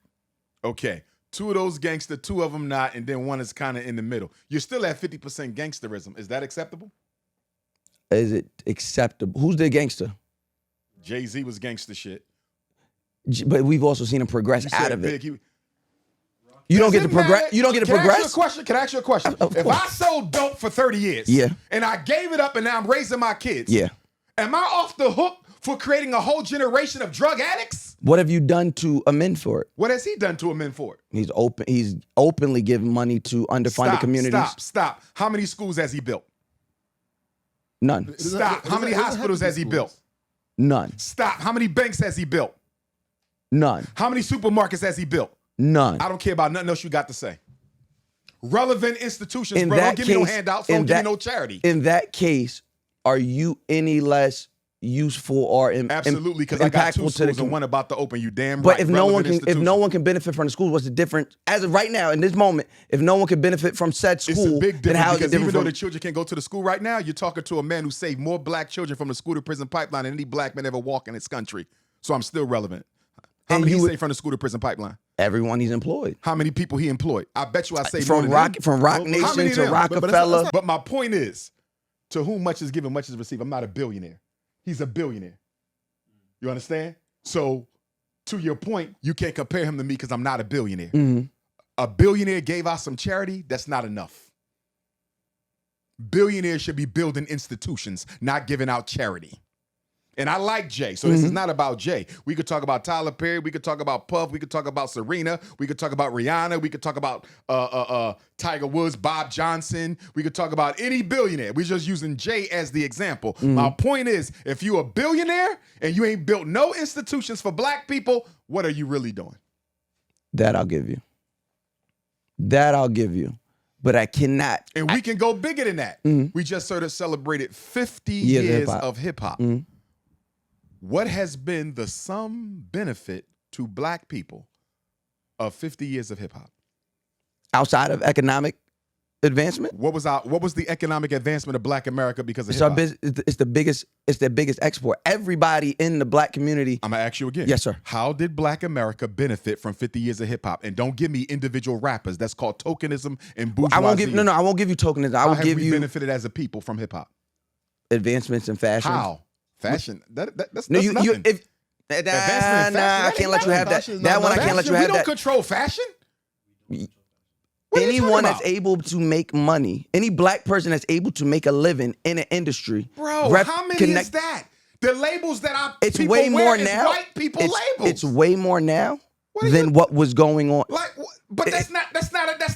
Okay. 2 of those gangster, 2 of them not, and then 1 is kind of in the middle. You're still at 50% gangsterism. Is that acceptable? Is it acceptable? Who's the gangster? Jay-Z was gangster shit. But we've also seen him progress You out said of it. Big. You don't Does get to it matter? progress. You don't get to Can I ask you a progress. question? Can I ask you a question? Of If course. I sold dope for 30 years, Yeah. and I gave it up and now I'm raising my kids, Yeah. am I off the hook for creating a whole generation of drug addicts? What have you done to amend for it? What has he done to amend for it? He's openly giving money to underfunded communities. Stop. How many schools has he built? None. Stop. How many hospitals has he built? None. Stop. How many banks has he built? None. How many supermarkets has he built? None. I don't care about nothing else you got to say. Relevant institutions, In bro. Don't that give me no case- handouts. in Don't give me that- no charity. In that case, are you any less useful or Absolutely, because I got 2 impactful to the schools and community? 'one about to open. You damn right. But if no one Relevant can, if no institutions. one can benefit from the schools, what's the difference? As of right now, in this moment, if no one can benefit from said It's school, a big then difference how is it because even different though from? the children can't go to the school right now, you're talking to a man who saved more black children from the school to prison pipeline than any black man ever walk in this country. So I'm still relevant. How And many you he would- saved from the school to prison pipeline? Everyone he's employed. How many people he employed? I bet you I say more From than Rock, him. from Rock How Nation many of to them? Rockefeller. But my point is, to whom much is given, much is received. I'm not a billionaire. He's a billionaire. You understand? So, to your point, you can't compare him to me because I'm not a billionaire. Mhm. A billionaire gave out some charity. That's not enough. Billionaires should be building institutions, not giving out charity. And I like Jay, so this is not about Jay. We could talk about Tyler Perry, we could talk about Puff, we could talk about Serena, we could talk about Rihanna, we could talk about Tiger Woods, Bob Johnson, we could talk about any billionaire. We're just using Jay as the example. My point is, if you're a billionaire and you ain't built no institutions for black people, what are you really doing? That I'll give you. That I'll give you. But I cannot. And we can go bigger than that. We just sort of celebrated 50 Years of years hip-hop. of hip hop. What has been the sum benefit to black people of 50 years of hip hop? Outside of economic advancement, What was the economic advancement of black America because of it's hip our hop? business. It's the biggest. It's their biggest export. Everybody in the black community. I'm gonna ask you again. Yes, sir. How did black America benefit from 50 years of hip hop? And don't give me individual rappers. That's called tokenism and bourgeoisie. I won't give. No. I won't give you tokenism. I How will have give we you benefited as a people from hip hop? advancements in fashion. How? Fashion. That's No, nothing. you. If Advancement in nah, fashion, I that can't ain't let you have that. fashion is That not one I fashion. can't let you we have don't that. control fashion. What are you Anyone talking that's about? able to make money, any black person that's able to make a living in an industry, Bro, how many is that? The labels that our It's people way wear more is now. white people labels. It's way more now What are than you- what was going on. like, but that's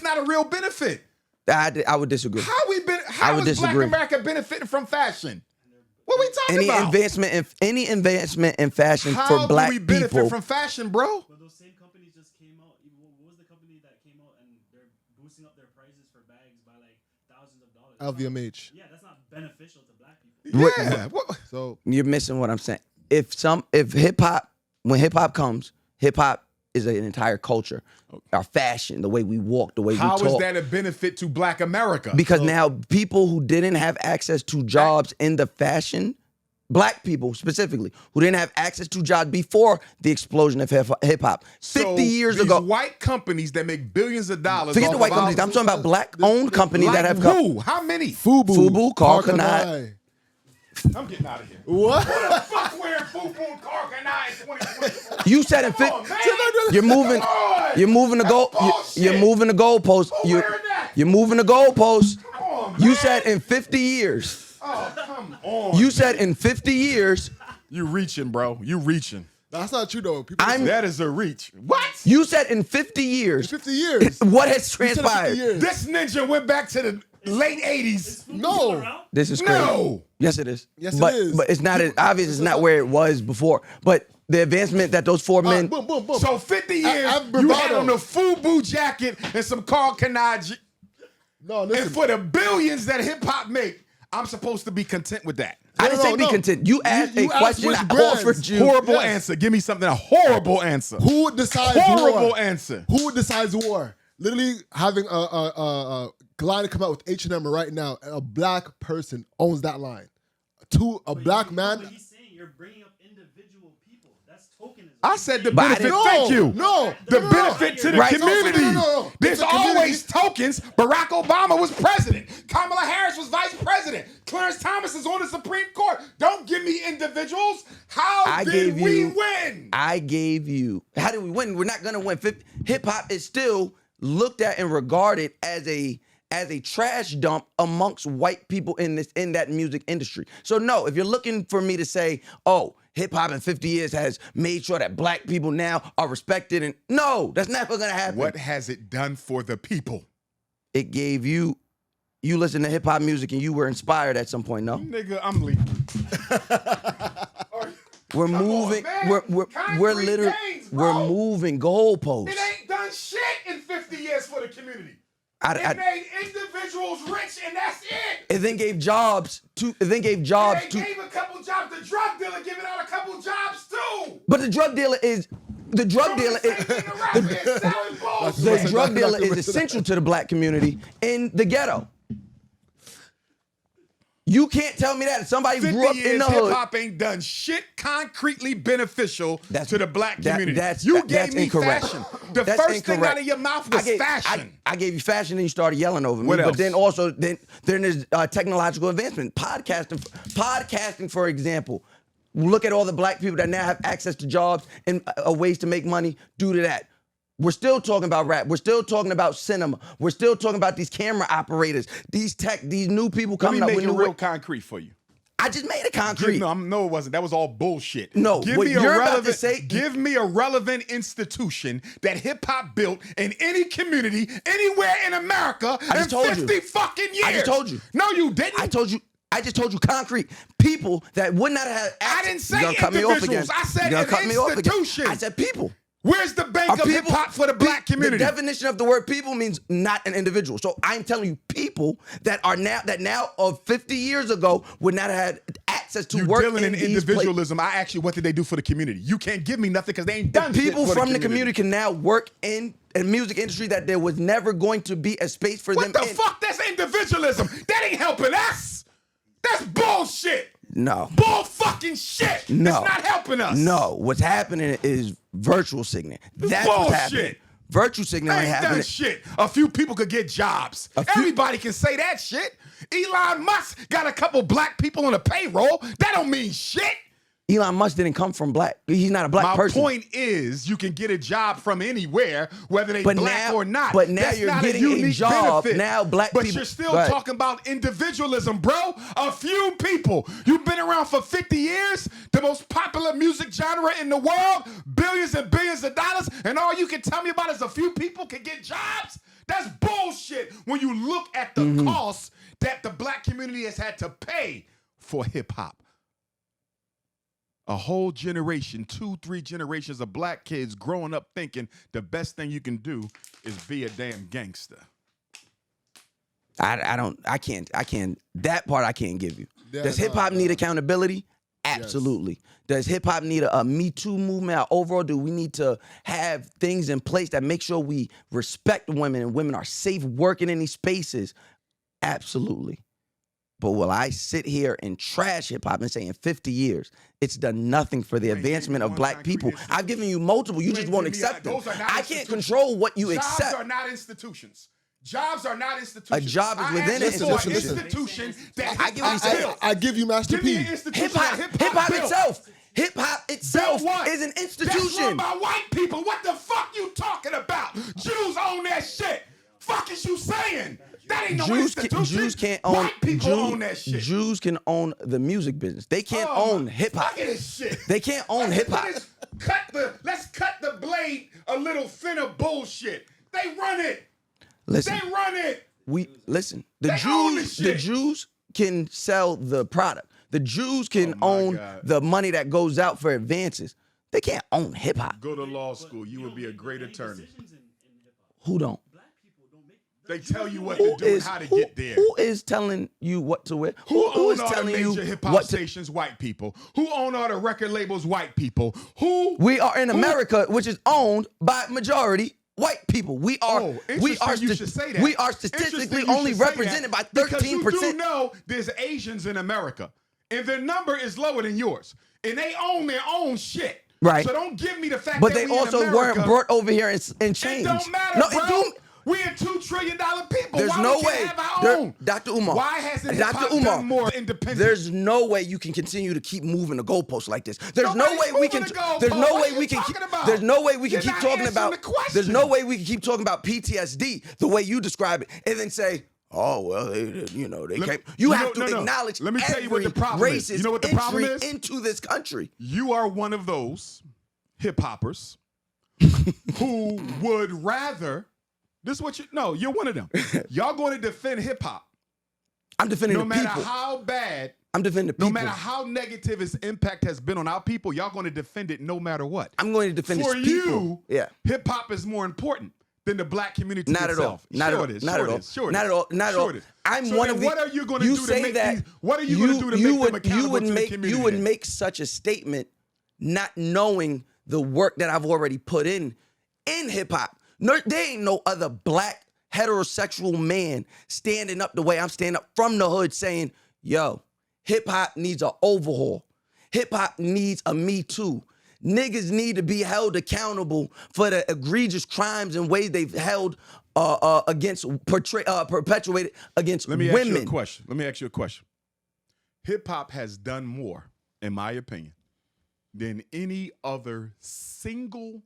not a real benefit. I would disagree. How we been? How would is Black disagree. America benefiting from fashion? What we talking Any about? advancement in fashion How for black do we benefit people. from fashion, bro? But those same companies just came out. What was the company that came out and they're boosting up their prices for bags by like thousands of dollars? LVMH. Yeah, that's not beneficial to black people. Yeah. What? So You're missing what I'm saying. If hip hop, when hip hop comes, hip hop is an entire culture. Our fashion, the way we walk, the way How we talk. is that a benefit to Black America? Because now people who didn't have access to jobs in the fashion black people specifically, who didn't have access to jobs before the explosion of hip hop. 50 years these ago. white companies that make billions of dollars. Forget off the white of companies. our- I'm talking about black-owned companies that have come. who? How many? Fubu, Carl Kanai. I'm getting out of here. What? Who the fuck wearing FUBU and Carl Kanai in 2024? You said in Come on, man. you're moving. Come on. You're moving the goal. That's bullshit. You're moving the goalpost. Who wearing that? You're moving the goalpost. Come on, You man. said in 50 years. Oh, come on. You said in 50 years. You reaching, bro. You reaching. That's not true though. People That is a reach. What? You said in 50 years. 50 years. What has You said 50 transpired? years. This ninja went back to the late 80s. No. This is crazy. No. Yes, it is. Yes, it but, is. But it's not as obvious. It's not where it was before. But the advancement that those four men. Boom, boom, boom. So 50 years, I've you had bravado. on a FUBU jacket and some Carl Kanai. No, And listen. for the billions that hip hop make, I'm supposed to be content with that. I didn't say no, be no. content. You asked You a asked question. which I brands. offered you. Horrible Yes. answer. Give me something. A horrible answer. Who decides Horrible war? answer. Who decides war? Literally having a line come out with H&M right now, and a black person owns that line. A black man. He's saying you're bringing up individual people. That's tokenism. I said the But I benefit. didn't- Thank you. No. The no, benefit to the Right. community. No. There's The community- always tokens. Barack Obama was president. Kamala Harris was vice president. Clarence Thomas is on the Supreme Court. Don't give me individuals. How I did gave we you- win? I gave you. How did we win? We're not gonna win. Hip hop is still looked at and regarded as a trash dump amongst white people in that music industry. So no, if you're looking for me to say, oh, hip hop in 50 years has made sure that black people now are respected, and no, that's never gonna happen. What has it done for the people? It gave you listen to hip hop music and you were inspired at some point. No, Nigga, I'm leaving. we're Come on, moving. man. We're Concrete literally gains, bro. we're moving goalposts. It ain't done shit in 50 years for the community. I- It made individuals rich, and that's it. It then gave jobs to. It then gave They jobs to. gave a couple jobs. The drug dealer giving out a couple jobs too. But the drug dealer is. The drug dealer Doing the same is. thing around here, selling bullshit. The drug dealer is essential to the black community in the ghetto. You can't tell me that. Somebody 50 grew up years, in the hip hood. hop ain't done shit concretely beneficial to the black community. That's gave me incorrect. fashion. The That's first thing incorrect. out of your mouth was fashion. I gave you fashion and you started yelling over me. What But else? then also, then there's technological advancement. Podcasting, for example. Look at all the black people that now have access to jobs and ways to make money due to that. We're still talking about rap. We're still talking about cinema. We're still talking about these camera operators, these new people Let me coming up make with it new real ways. concrete for you. I just made it concrete. No, it wasn't. That was all bullshit. No, give what me a you're about to relevant, say- give me a relevant institution that hip hop built in any community, anywhere in America I in just told you. 50 fucking years. I just told you. No, you didn't. I just told you concrete. People that would not have access. didn't say You're gonna cut me off again. individuals. I said You're gonna an cut me off again. institution. I said people. Where's the bank of hip hop for the black community? The definition of the word people means not an individual. So I'm telling you, people that now of 50 years ago would not have had access to You work dealing in these places. individualism. I asked you, what did they do for the community? You can't give me nothing because they ain't done shit People for from the community can now work in a music industry that there was never going to be a space for What them. the fuck? That's individualism. That ain't helping us. That's bullshit. No. Bull fucking shit. No. It's not helping us. No, what's happening is virtual signaling. That's what's happening. Bullshit. Virtual signaling Ain't done happening. shit. A few people could get jobs. Everybody can say that shit. Elon Musk got a couple black people on the payroll. That don't mean shit. Elon Musk didn't come from black. He's not a black My person. point is, you can get a job from anywhere, whether they But black now- or not. but now That's you're not getting a unique job. benefit. Now black but people- you're still Go ahead. talking about individualism, bro. A few people. You've been around for 50 years, the most popular music genre in the world, billions and billions of dollars, and all you can tell me about is a few people can get jobs? That's bullshit when you look at the Mm-hmm. cost that the black community has had to pay for hip hop. A whole generation, 2-3 generations of black kids growing up thinking the best thing you can do is be a damn gangster. I can't, that part I can't give you. Yeah, Does hip hop need accountability? Absolutely. Does hip hop need a Me Too movement? Overall, do we need to have things in place that make sure we respect women and women are safe working in these spaces? Absolutely. But will I sit here and trash hip hop and say in 50 years it's done nothing for the advancement of black people? I've given you multiple. You just won't accept them. I can't control what you accept. Jobs are not institutions. Jobs are not institutions. A job is within an institution. I give you Master P. Hip hop itself. Hip hop itself is an institution. That's run by white people. What the fuck you talking about? Jews own that shit. Fuck is you saying? That ain't no institution. Jews can't own. White people own that shit. Jews can own the music business. They can't own hip hop. Look at this shit. They can't own hip hop. Let's cut the blade a little thinner. Bullshit. They run it. Listen. They run it. Listen. They own this The shit. Jews can sell the product. The Jews can own God. the money that goes out for advances. They can't own hip hop. Go to law school. You would be a great attorney. Who don't? They tell you what to do and how to get there. Who is telling you what to wear? Who is own all the telling you major hip hop what to? stations? White people. Who own all the record labels? White people. Who? We are in America, which is owned by majority white people. We are. You should say that. We are statistically Interesting you only should say represented by that, 13%. Because you do know there's Asians in America, and their number is lower than yours, and they own their own shit. Right. So don't give me the fact But that they we also in America, weren't brought over here and It changed. don't matter, No, bro. it do. We are $2 trillion people. There's Why no we way. can't have our own? Dr. Umar. Why hasn't Dr. hip-hop Umar, done more independent? There's no way you can continue to keep moving the goalposts like this. There's no Nobody's way we can. moving the goalpost. There's no What way are you we can. talking about? There's no way we can You're keep not talking answering about. the question. There's no way we can keep talking about PTSD the way you describe it, and then say, "Oh well, they can't." You have to acknowledge. Let me tell you what the problem is. Racist You know what the problem entry is? into this country. You are one of those hip hoppers who would rather. This is what you're one of them. Y'all going to defend hip hop. I'm defending No the matter people. how bad, I'm defending the people. no matter how negative its impact has been on our people, y'all going to defend it no matter what. I'm going to defend For its people. you, hip hop is more important than the black community Not itself. at all. Sure it is. Not Sure at it all. is. Sure it Not is. at all. Not at Sure all. it is. I'm So one then of the. what are you going to do to say make that these? What are you going to do to make them accountable to the community? You would make such a statement, not knowing the work that I've already put in hip hop. No, there ain't no other black heterosexual man standing up the way I'm standing up from the hood saying, yo, hip hop needs an overhaul. Hip hop needs a Me Too. Niggas need to be held accountable for the egregious crimes and ways they've held perpetuated against Let me women. Let me ask you a question. Hip hop has done more, in my opinion, than any other single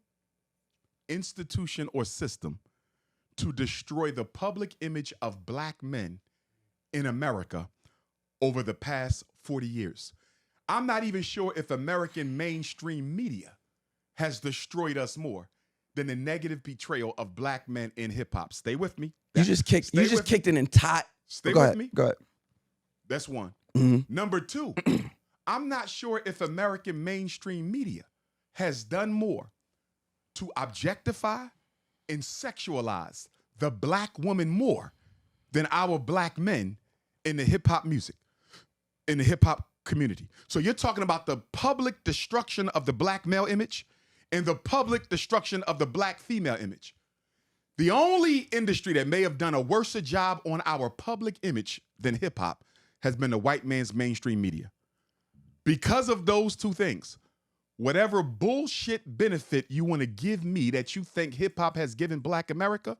institution or system to destroy the public image of black men in America over the past 40 years. I'm not even sure if American mainstream media has destroyed us more than the negative portrayal of black men in hip hop. Stay with me. You just kicked an entire. Stay Go with ahead. me. Go ahead. That's one. Mm-hmm. Number two, I'm not sure if American mainstream media has done more to objectify and sexualize the black woman more than our black men in the hip hop music, in the hip hop community. So you're talking about the public destruction of the black male image and the public destruction of the black female image. The only industry that may have done a worse job on our public image than hip hop has been the white man's mainstream media. Because of those two things, whatever bullshit benefit you want to give me that you think hip hop has given black America,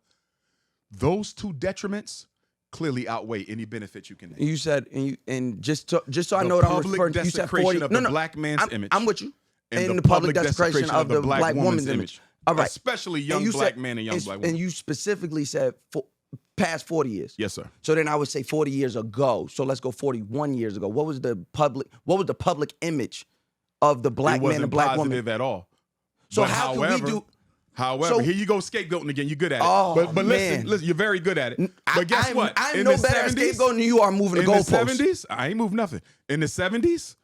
those two detriments clearly outweigh any benefit you can make. You said, and just so I know what I'm referring to, you said 40. Of the black man's image. I'm with you. And the public desecration of the black woman's image. All right. Especially young black men and young black women. And you specifically said past 40 years. Yes, sir. So then I would say 40 years ago. So let's go 41 years ago. What was the public image of the black man and black woman? It wasn't positive at all. So But how however, can we do? However, So- here you go scapegoating again. You're good at it. Oh, but man. listen, you're very good at it. But guess what? I'm In no the better at 70s scapegoating than you are moving the in goalposts. the 70s, I ain't moved nothing. In the 70s,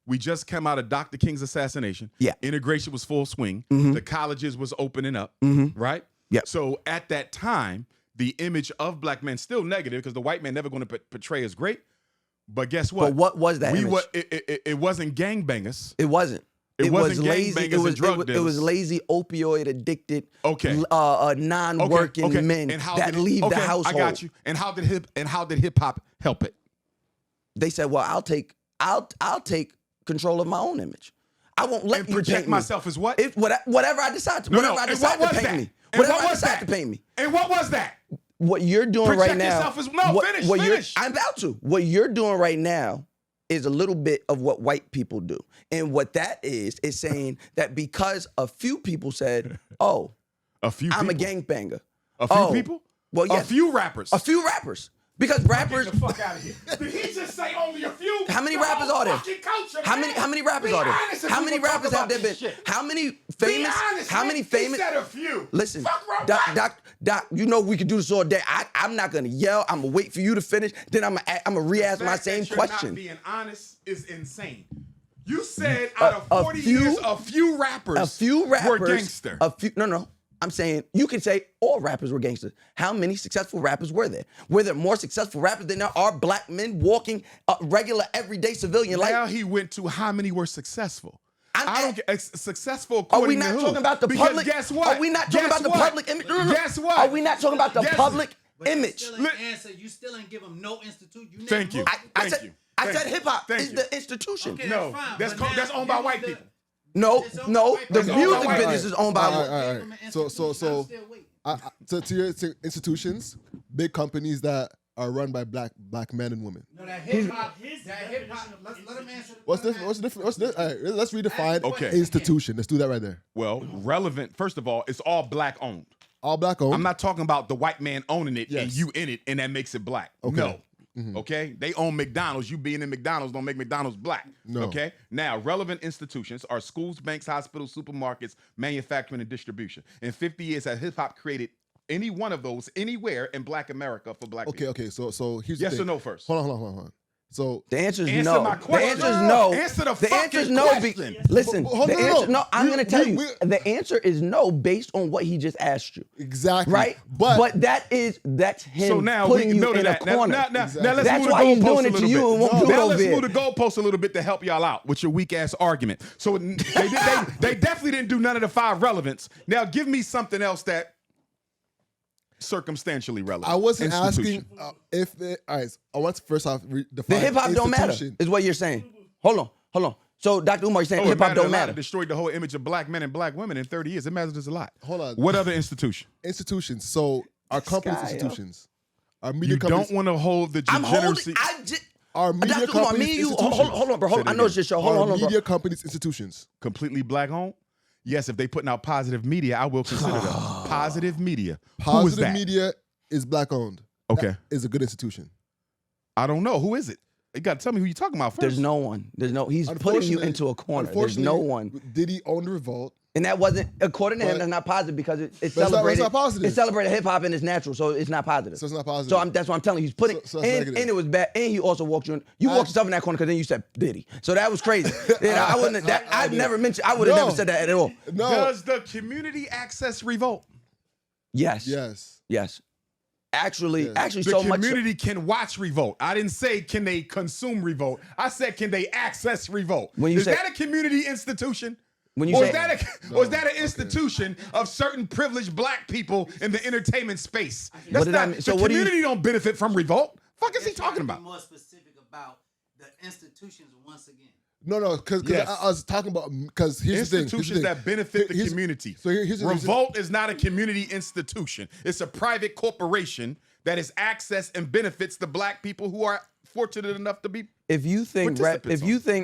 we just came out of Dr. King's assassination. Yeah. Integration was full swing. Mm-hmm. The colleges was opening up, right? Yep. So at that time, the image of black men still negative because the white man never going to portray as great. But guess what? But what was that image? It wasn't gangbangers. It wasn't. It was wasn't lazy. gangbangers and drug It dealers. was lazy, opioid addicted, Okay. non-working men And how that did leave the household. I got you. And how did hip hop help it? they said, well, I'll take control of my own image. I won't let And you project paint me. myself as what? If whatever I decide to, No, whatever no. I And decide what to was paint that? me, And whatever what I was decide that? to paint me. And what was that? What you're doing Project right now. yourself as no. Finish. I'm about to. What you're doing right now is a little bit of what white people do, and what that is saying that because a few people said, "Oh, A few. I'm a people. gangbanger." A few people. Well, yes. A few rappers. A few rappers. Because rappers. Get the fuck out of here. Did he just say only a few? How many The rappers whole are there? fucking culture, How man. many rappers Be are there? honest if How we many gonna talk rappers have about there been? this shit. How many Be famous? honest, How man. many He famous? said a few. Listen, Fuck wrong, Doc, you know we could do this all day. I'm not gonna yell. I'm gonna wait for you to finish. Then I'm gonna re-ask The my fact same that you're question. Not being honest is insane. You said out of 40 few- years, a few rappers, A few rappers were gangster. No. I'm saying you can say all rappers were gangsters. How many successful rappers were there? Were there more successful rappers than there are black men walking a regular, everyday civilian life? Now he went to how many were successful. I'm I don't at- get successful. Are According we to not who? talking about the Because public? Guess what? Are we not talking Guess about the what? public image? No. Guess what? Are we not talking about the Guess- public But you image? still ain't answer. You still ain't give them no institute. You Thank you. I Thank said, you. I Thank said you. hip hop Thank is you. the institution. Okay, No, fine, that's but that's now owned by give white me the- people. No, It's owned no, by the white people. music All right, business is owned by all white. right, all right. So, to your institutions, big companies that are run by black men and women. No, that hip hop. Let him answer. What's different? All right, let's redefine Okay. institution. Let's do that right there. Well, relevant. First of all, it's all black owned. All black owned. I'm not talking about the white man owning it and Yes. you in it, and that makes it black. Okay. No. Mm-hmm. Okay, they own McDonald's. You being in McDonald's don't make McDonald's black. No. Okay, now relevant institutions are schools, banks, hospitals, supermarkets, manufacturing, and distribution. In 50 years, has hip hop created any one of those anywhere in Black America for black people? Okay. So here's the Yes thing. or no first? Hold on. So The answer is Answer no. my The question. answer is no. Answer the answer is fucking no. question. Listen, Hold the on, answer. no. No, I'm We- going to tell we- you. we- The answer is no based on what he just asked you. exactly. Right? But that's him So now putting we you know in that. a Now, corner. now That's let's move the why he's goalpost doing a it to little you bit. and won't do it Now over let's there. move the goalpost a little bit to help y'all out with your weak ass argument. So they definitely didn't do none of the 5 relevance. Now give me something else that circumstantially relevant. I wasn't Institution. asking if it, all right. I want to first off The define hip hop don't matter, institution. is what you're saying. Hold on. So Dr. Umar, you're saying Oh, it hip hop mattered a don't lot. matter. It destroyed the whole image of black men and black women in 30 years. It matters a lot. Hold on. What other institution? Institutions. So our companies, guy, yo. institutions. Our media You companies. don't want to hold the I'm holding. degeneracy. Our media Dr. Umar, companies, me and you. institutions. Hold on, bro. Say Hold on. that I know it's again. your show. Our Hold on, bro. media companies, institutions. Completely black owned? Yes, if they putting out positive media, I will consider them. Positive media. Who is Positive that? media is black owned. Okay. That is a good institution. I don't know. Who is it? You got to tell me who you're talking about first. There's no one. He's putting you into a corner. There's no one. Did he own the revolt? And that wasn't, according to him, But- that's not positive because it But it's not- celebrated. it's not positive. It celebrated hip hop and it's natural, so it's not positive. So it's not positive. So that's what I'm telling you. He's putting, So that's negative. and it was bad. And he also walked you in. You walked yourself in that corner because then you said Diddy. So that was crazy. I wouldn't. I've never mentioned. I would have No. never said that at all. No. Does the community access revolt? Yes. Yes. Actually, The so much. community can watch revolt. I didn't say can they consume revolt. I said can they access revolt. When you is say- that a community institution? When you or say- is that an institution of certain privileged black people in the entertainment space? What That's did I not, mean? So the what do you- community don't benefit from revolt. Fuck is he Let's try to talking be about? more specific about the institutions once again. No, because Yes. I was talking about, because here's the thing. Institutions that benefit the community. So here's the Revolt is not a community institution. It's a private corporation that is access and benefits the black people who are fortunate enough to be. If you think participants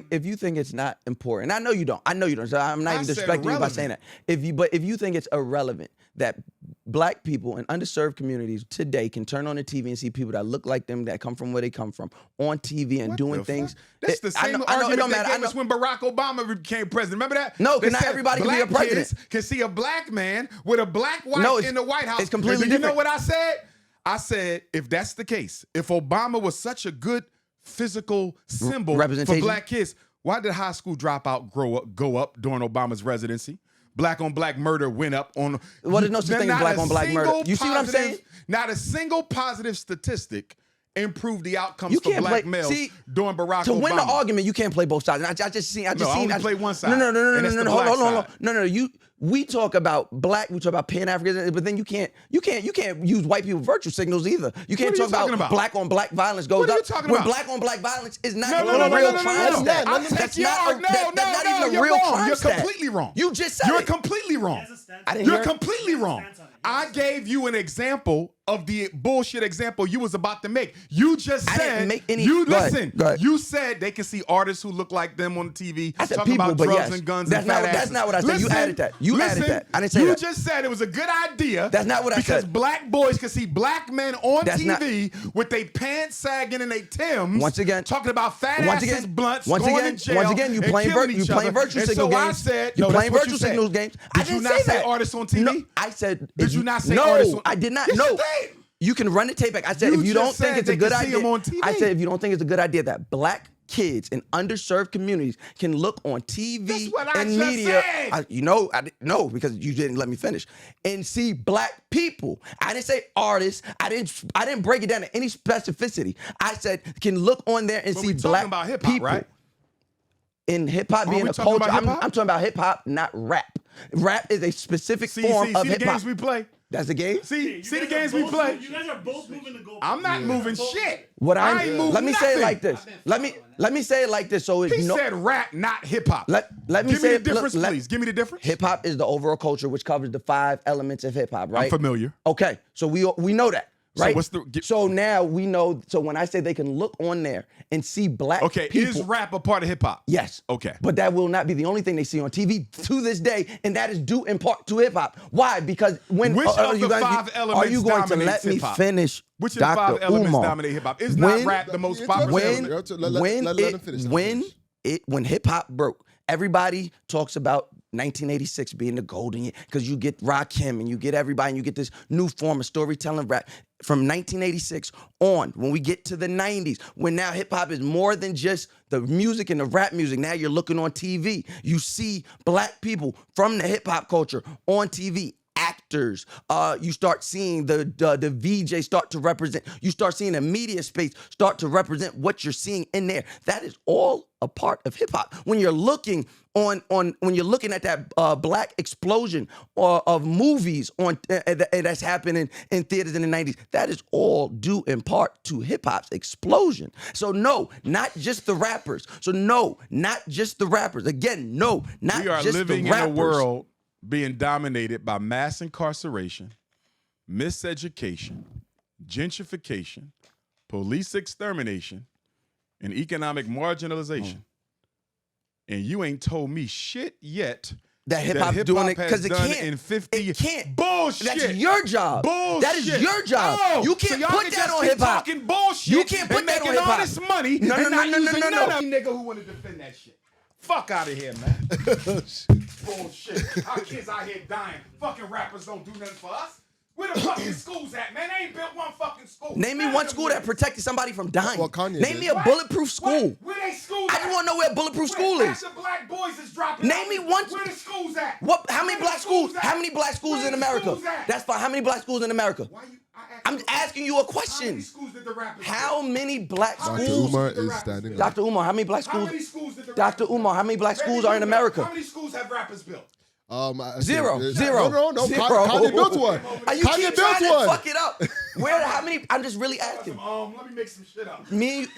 if you think it's not important, I know you don't. So I'm not I even said disrespecting you by irrelevant. saying that. If you think it's irrelevant that black people in underserved communities today can turn on the TV and see people that look like them, that come from where they come from, on TV and What doing the things. fuck? That's the same argument it don't they matter. gave us when Barack Obama became president. Remember that? No, They 'cause not said everybody can be a black president. kids can see a black man with a black wife No, it's- in the White House. it's completely And you know different. what I said? I said, if that's the case, if Obama was such a good physical symbol for representation? black kids, why did high school dropout go up during Obama's residency? Black on black murder went up on. Well, there's no such thing as Not black a on black murder. single You see what I'm saying? Not a single positive statistic improved the outcomes You for can't black play. males See, during Barack to Obama. win the argument, you can't play both sides. And I just seen. I only play one side, No. and it's the Hold black on. side. No. we talk about black, we talk about Pan-Africanism, but then you can't use white people virtue signals either. You can't What are you talk talking about about? black on black violence goes What are you up talking when about? black on black violence is not No, even a real crime stat. I That's take you not out. that's not even a you're real wrong. crime You're stat. completely wrong. You just said You're it. completely wrong. I didn't You're hear it. completely wrong. I gave you an example of the bullshit example you was about to make. You just I said, didn't make any- you Go ahead, listen, go ahead. you said they can see artists who look like them on the TV I said talking people, about but drugs yes. and guns That's and not- fat that's asses. not what I said. You added that. You added listen, that. I didn't say you that. just said it was a good idea. That's not what I because said. black boys can see black men on That's not- TV with their pants sagging and their Timbs. Once again- talking about fat Once asses, again- blunts, once going again- to jail, once again, you and playing killing vir- you each playing other. virtue And signal so I games. said, You no, playing that's what virtue you said. signals games. I Did you didn't not say say that. artists on TV? No, I said. Did you not say no, artists on- I did not. Yes, no. you did. You can run the tape back. I said You if you don't just think said it's a they good can see idea. them on TV. I said if you don't think it's a good idea that black kids in underserved communities can look on TV That's what I and just media. said. I didn't know because you didn't let me finish. And see black people. I didn't say artists. I didn't break it down to any specificity. I said can look on there and But see we talking black about hip-hop, people. right? In hip hop Aren't being we a talking culture, about I'm hip-hop? talking about hip hop, not rap. Rap is a specific form of see the hip hop. games we play. That's the game. See the games we play. You guys are both moving the goalposts. I'm not moving shit. What I ain't moving let me say nothing. it like this. Let me say it like this. So if He you know, said rap, not hip hop. let me Give say me it- the difference, look, please. Give me the difference. hip hop is the overall culture which covers the 5 elements of hip hop, right? I'm familiar. Okay, so we know that, So right? what's the- so now we know. So when I say they can look on there and see black Okay, people, is rap a part of hip hop? yes. Okay. But that will not be the only thing they see on TV to this day, and that is due in part to hip hop. Why? Because when Which are of you the guys- 5 elements are you going to dominates let me hip-hop? finish? Which of the 5 Dr. elements Umar? dominate hip hop? Is not rap the most popular? when Let him finish. when hip hop broke, everybody talks about 1986 being the golden year because you get Rakim and you get everybody and you get this new form of storytelling rap. From 1986 on, when we get to the 90s, when now hip hop is more than just the music and the rap music. Now you're looking on TV. You see black people from the hip hop culture on TV. Actors, you start seeing the VJ start to represent. You start seeing the media space start to represent what you're seeing in there. That is all a part of hip hop. When you're looking when you're looking at that black explosion of movies on that's happening in theaters in the 90s, that is all due in part to hip hop's explosion. So no, not just the rappers. So no, not just the rappers. Again, no, not We are just living the in rappers. a world being dominated by mass incarceration, miseducation, gentrification, police extermination, and economic marginalization. And you ain't told me shit yet That hip hop doing it has because it done can't. in 50 It can't. Bullshit. That's your job. Bullshit. That is your job. Oh, You can't so y'all put can that just on keep hip hop. talking bullshit. You can't put and that on making hip hop. all this money No, and no, not no, no, using no, none no. of you nigga who want to defend that shit. Fuck out of here, man. Bullshit. Our kids out here dying. Fucking rappers don't do nothing for us. Where the fucking schools at, man? They ain't built one fucking school. Name me None one of school them that protected somebody from dying. Well, Kanye Name did. me a What? bulletproof school. Where they schools I at? just want to know where a bulletproof school Where is. half the black boys is dropping Name out. me one- Where the schools at? What? How many Where the black schools? at? How many black schools Where in the America? schools at? That's fine. How many black schools in America? Why you? I'm asking you a How many question. schools did the rappers How build? many black How many Dr. schools? Umar did the is rappers standing build? up. Dr. Umar, how many black How schools? many schools did the Dr. rappers build? Umar, how many black Baby, schools are in you America? How many schools have rappers built? Zero. No, Zero. no. Zero. Kanye built one. You Kanye keep built trying to one. fuck it up. Where? How many? I'm just really asking. Let me make some shit up.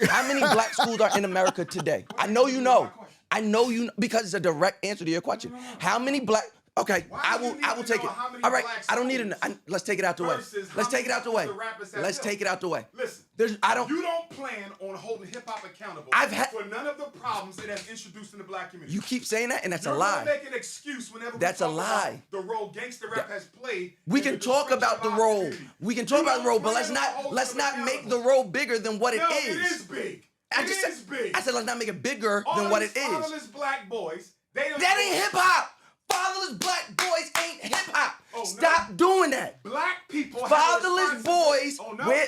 How many black schools are in America today? I know you know. I know you know, because it's a direct answer to your question. How many black? Okay, Why I do you will. need I will to take know it. how many All right, black I don't need schools it. Let's take it out the way. versus how Let's take many it out the way. schools the rappers have Let's built? take it out the way. Listen, I don't. You don't plan on holding hip hop accountable I've had- for none of the problems it has introduced in the black community. You keep saying that, and that's You're a gonna lie. make an excuse whenever That's we a talk lie. about the role gangster rap has played. We in can the talk destruction about the of our role. community. We can talk You about the don't role, but plan on holding let's them not make accountable. the role bigger than what No, it is. it is big. I It just is said, big. I said let's not make it bigger All than of what these it is. fatherless black boys, they don't That ain't hip hop. Fatherless black boys ain't hip hop. Oh, no. Stop doing that. Black people have Fatherless responsibility. boys. Oh, no.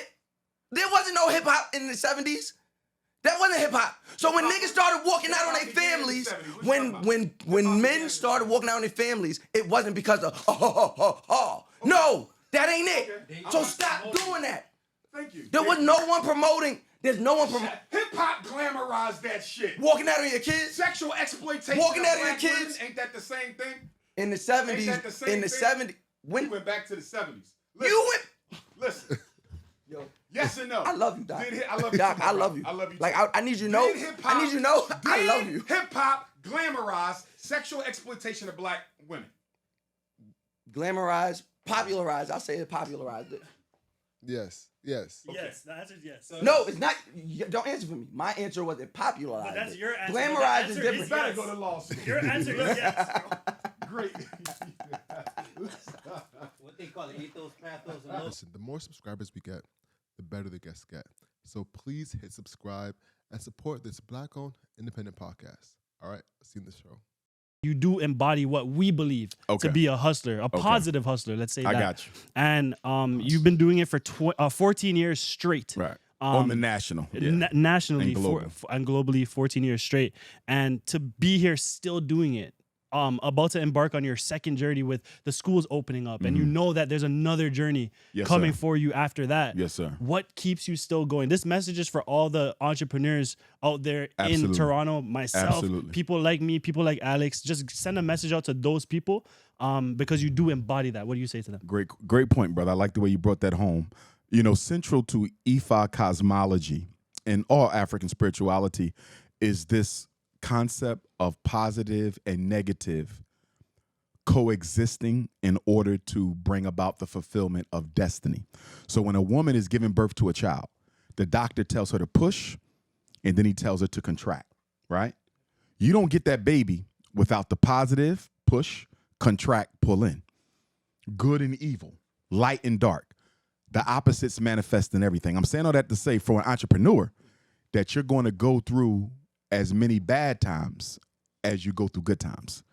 There wasn't no hip hop in the 70s. That wasn't hip hop. So when niggas started walking out on their Hip-hop began in the families, 70s. What you talking about? when Hip-hop began men in the started 70s. walking out on their families, it wasn't because of No, that ain't it. Okay. So I'm stop not doing that. Thank you. There was no one promoting. There's no one promoting. Hip hop glamorized that shit. Walking out on your kids. Sexual exploitation. Walking of out on your black women, kids. ain't that the same thing? In the Ain't 70s, that the same in the thing? 70s, when We went back to the 70s. you went, Listen. yo, Yes and no. I love you, Doc. I love you, Doc, too, my I brother. love you. I love you. Like, too. I need you to know. Did hip-hop- I need you to know. I did love you. Hip hop glamorize sexual exploitation of black women. Glamorize, popularize. I'll say it popularized it. Yes. Yes. Yes, the answer is yes. No, it's not. Don't answer for me. My answer was it popularized. But that's it. your answer. Glamorize The is answer different. is Better yes. go to law school. Your answer is yes. Great. What they call it, ethos, pathos, and los. Listen, the more subscribers we get, the better the guests get. So please hit subscribe and support this Black-owned independent podcast. All right, see you in the show. You do embody what we believe Okay. to be a hustler, a positive hustler. Let's say I that. got you. And you've been doing it for 14 years straight. Right. On the national. Yeah. Nationally And global. and globally 14 years straight, and to be here still doing it, about to embark on your second journey with the schools opening up, and you know that there's another journey Yes, coming sir. for you after that. Yes, sir. What keeps you still going? This message is for all the entrepreneurs out there in Absolutely. Toronto, myself, Absolutely. people like me, people like Alex. Just send a message out to those people, because you do embody that. What do you say to them? Great point, brother. I like the way you brought that home. You know, central to Ifa cosmology and all African spirituality is this concept of positive and negative coexisting in order to bring about the fulfillment of destiny. So when a woman is giving birth to a child, the doctor tells her to push, and then he tells her to contract, right? You don't get that baby without the positive, push, contract, pull in. Good and evil, light and dark. The opposites manifest in everything. I'm saying all that to say for an entrepreneur that you're going to go through as many bad times as you go through good times.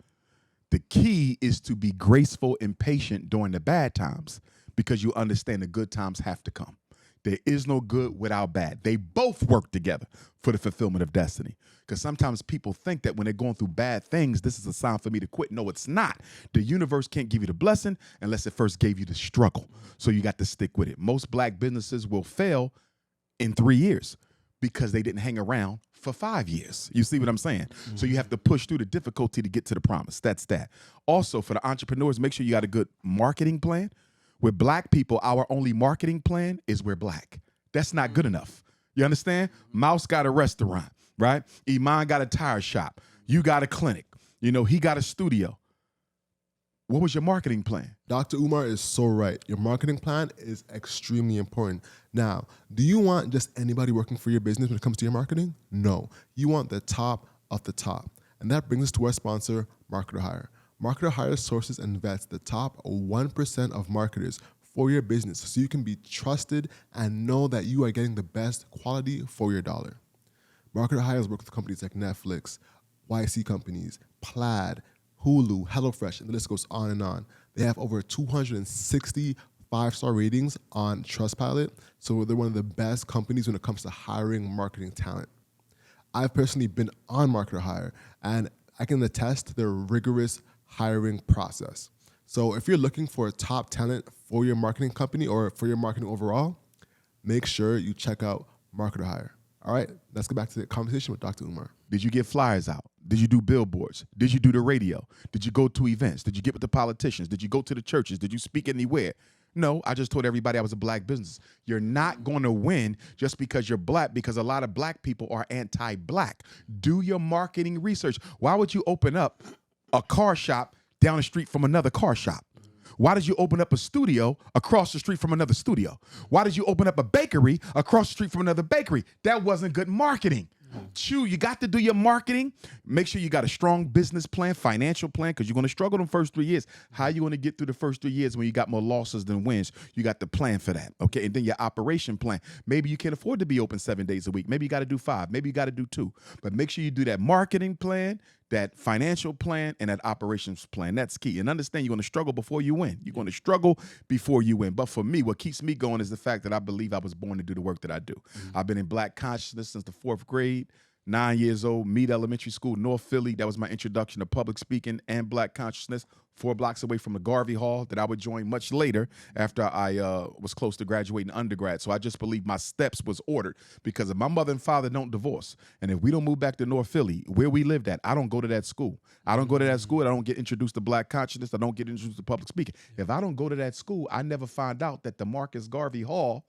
The key is to be graceful and patient during the bad times because you understand the good times have to come. There is no good without bad. They both work together for the fulfillment of destiny. Because sometimes people think that when they're going through bad things, this is a sign for me to quit. No, it's not. The universe can't give you the blessing unless it first gave you the struggle. So you got to stick with it. Most black businesses will fail in 3 years because they didn't hang around for 5 years. You see what I'm saying? So you have to push through the difficulty to get to the promise. That's that. Also, for the entrepreneurs, make sure you got a good marketing plan. With black people, our only marketing plan is we're black. That's not good enough. You understand? Mouse got a restaurant, right? Iman got a tire shop. You got a clinic. You know, he got a studio. What was your marketing plan? Dr. Umar is so right. Your marketing plan is extremely important. Now, do you want just anybody working for your business when it comes to your marketing? No. You want the top of the top. And that brings us to our sponsor, Marketer Hire. Marketer Hire sources and vets the top 1% of marketers for your business so you can be trusted and know that you are getting the best quality for your dollar. Marketer Hire has worked with companies like Netflix, YC companies, Plaid, Hulu, HelloFresh, and the list goes on and on. They have over 260 5-star ratings on Trustpilot, so they're one of the best companies when it comes to hiring marketing talent. I've personally been on Marketer Hire, and I can attest to their rigorous hiring process. So if you're looking for a top talent for your marketing company or for your marketing overall, make sure you check out Marketer Hire. All right, let's get back to the conversation with Dr. Umar. Did you get flyers out? Did you do billboards? Did you do the radio? Did you go to events? Did you get with the politicians? Did you go to the churches? Did you speak anywhere? No, I just told everybody I was a black business. You're not going to win just because you're black, because a lot of black people are anti-black. Do your marketing research. Why would you open up a car shop down the street from another car shop? Why did you open up a studio across the street from another studio? Why did you open up a bakery across the street from another bakery? That wasn't good marketing. You got to do your marketing. Make sure you got a strong business plan, financial plan, because you're going to struggle the first 3 years. How are you going to get through the first 3 years when you got more losses than wins? You got the plan for that, okay? And then your operation plan. Maybe you can't afford to be open 7 days a week. Maybe you got to do 5. Maybe you got to do 2. But make sure you do that marketing plan, that financial plan, and that operations plan. That's key. And understand you're going to struggle before you win. You're going to struggle before you win. But for me, what keeps me going is the fact that I believe I was born to do the work that I do. I've been in black consciousness since the 4th grade. 9 years old, Meade Elementary School, North Philly. That was my introduction to public speaking and black consciousness. 4 blocks away from the Garvey Hall that I would join much later after I was close to graduating undergrad. So I just believe my steps was ordered because if my mother and father don't divorce, and if we don't move back to North Philly, where we lived at, I don't go to that school. I don't go to that school. I don't get introduced to black consciousness. I don't get introduced to public speaking. If I don't go to that school, I never find out that the Marcus Garvey Hall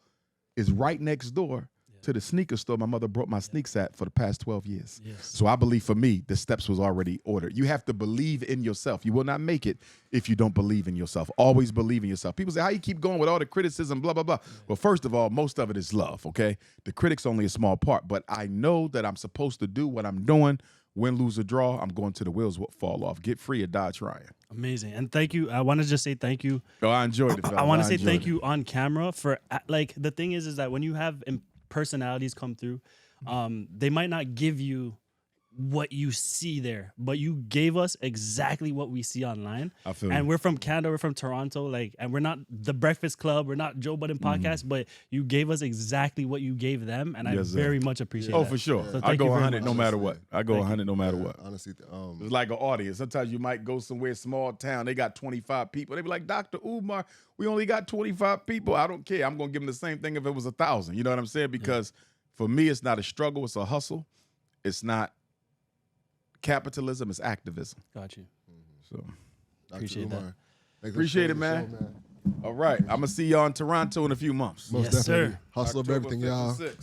is right next door to the sneaker store my mother brought my sneaks at for the past 12 years. Yes. So I believe for me, the steps was already ordered. You have to believe in yourself. You will not make it if you don't believe in yourself. Always believe in yourself. People say, how you keep going with all the criticism, blah, blah, blah. Well, first of all, most of it is love, okay? The critic's only a small part, but I know that I'm supposed to do what I'm doing. Win, lose, or draw, I'm going to the wheels fall off. Get free or die trying. Amazing. And thank you. I want to just say thank you. Oh, I enjoyed it, fellas. I want to say enjoyed thank it. you on camera for like the thing is that when you have personalities come through, they might not give you what you see there, but you gave us exactly what we see online. I feel and you. we're from Canada, we're from Toronto, like, and we're not the Breakfast Club, we're not Joe Budden podcast, but you gave us exactly what you gave them, and I Yes, sir. very much appreciate Oh, that. for sure. So I thank go you very 100 no much. matter what. I go 100 no matter what. Honestly, It's like an audience. Sometimes you might go somewhere, small town, they got 25 people. They be like, Dr. Umar, we only got 25 people. I don't care. I'm going to give them the same thing if it was 1,000. You know what I'm saying? Because for me, it's not a struggle. It's a hustle. It's not capitalism. It's activism. Got you. So Dr. Appreciate that. Umar, thanks for Appreciate it, sharing the man. show, all right. I'm going to see y'all in Toronto in a few months. Most Yes, definitely. sir. Hustle over October everything, y'all. 5th and 6th.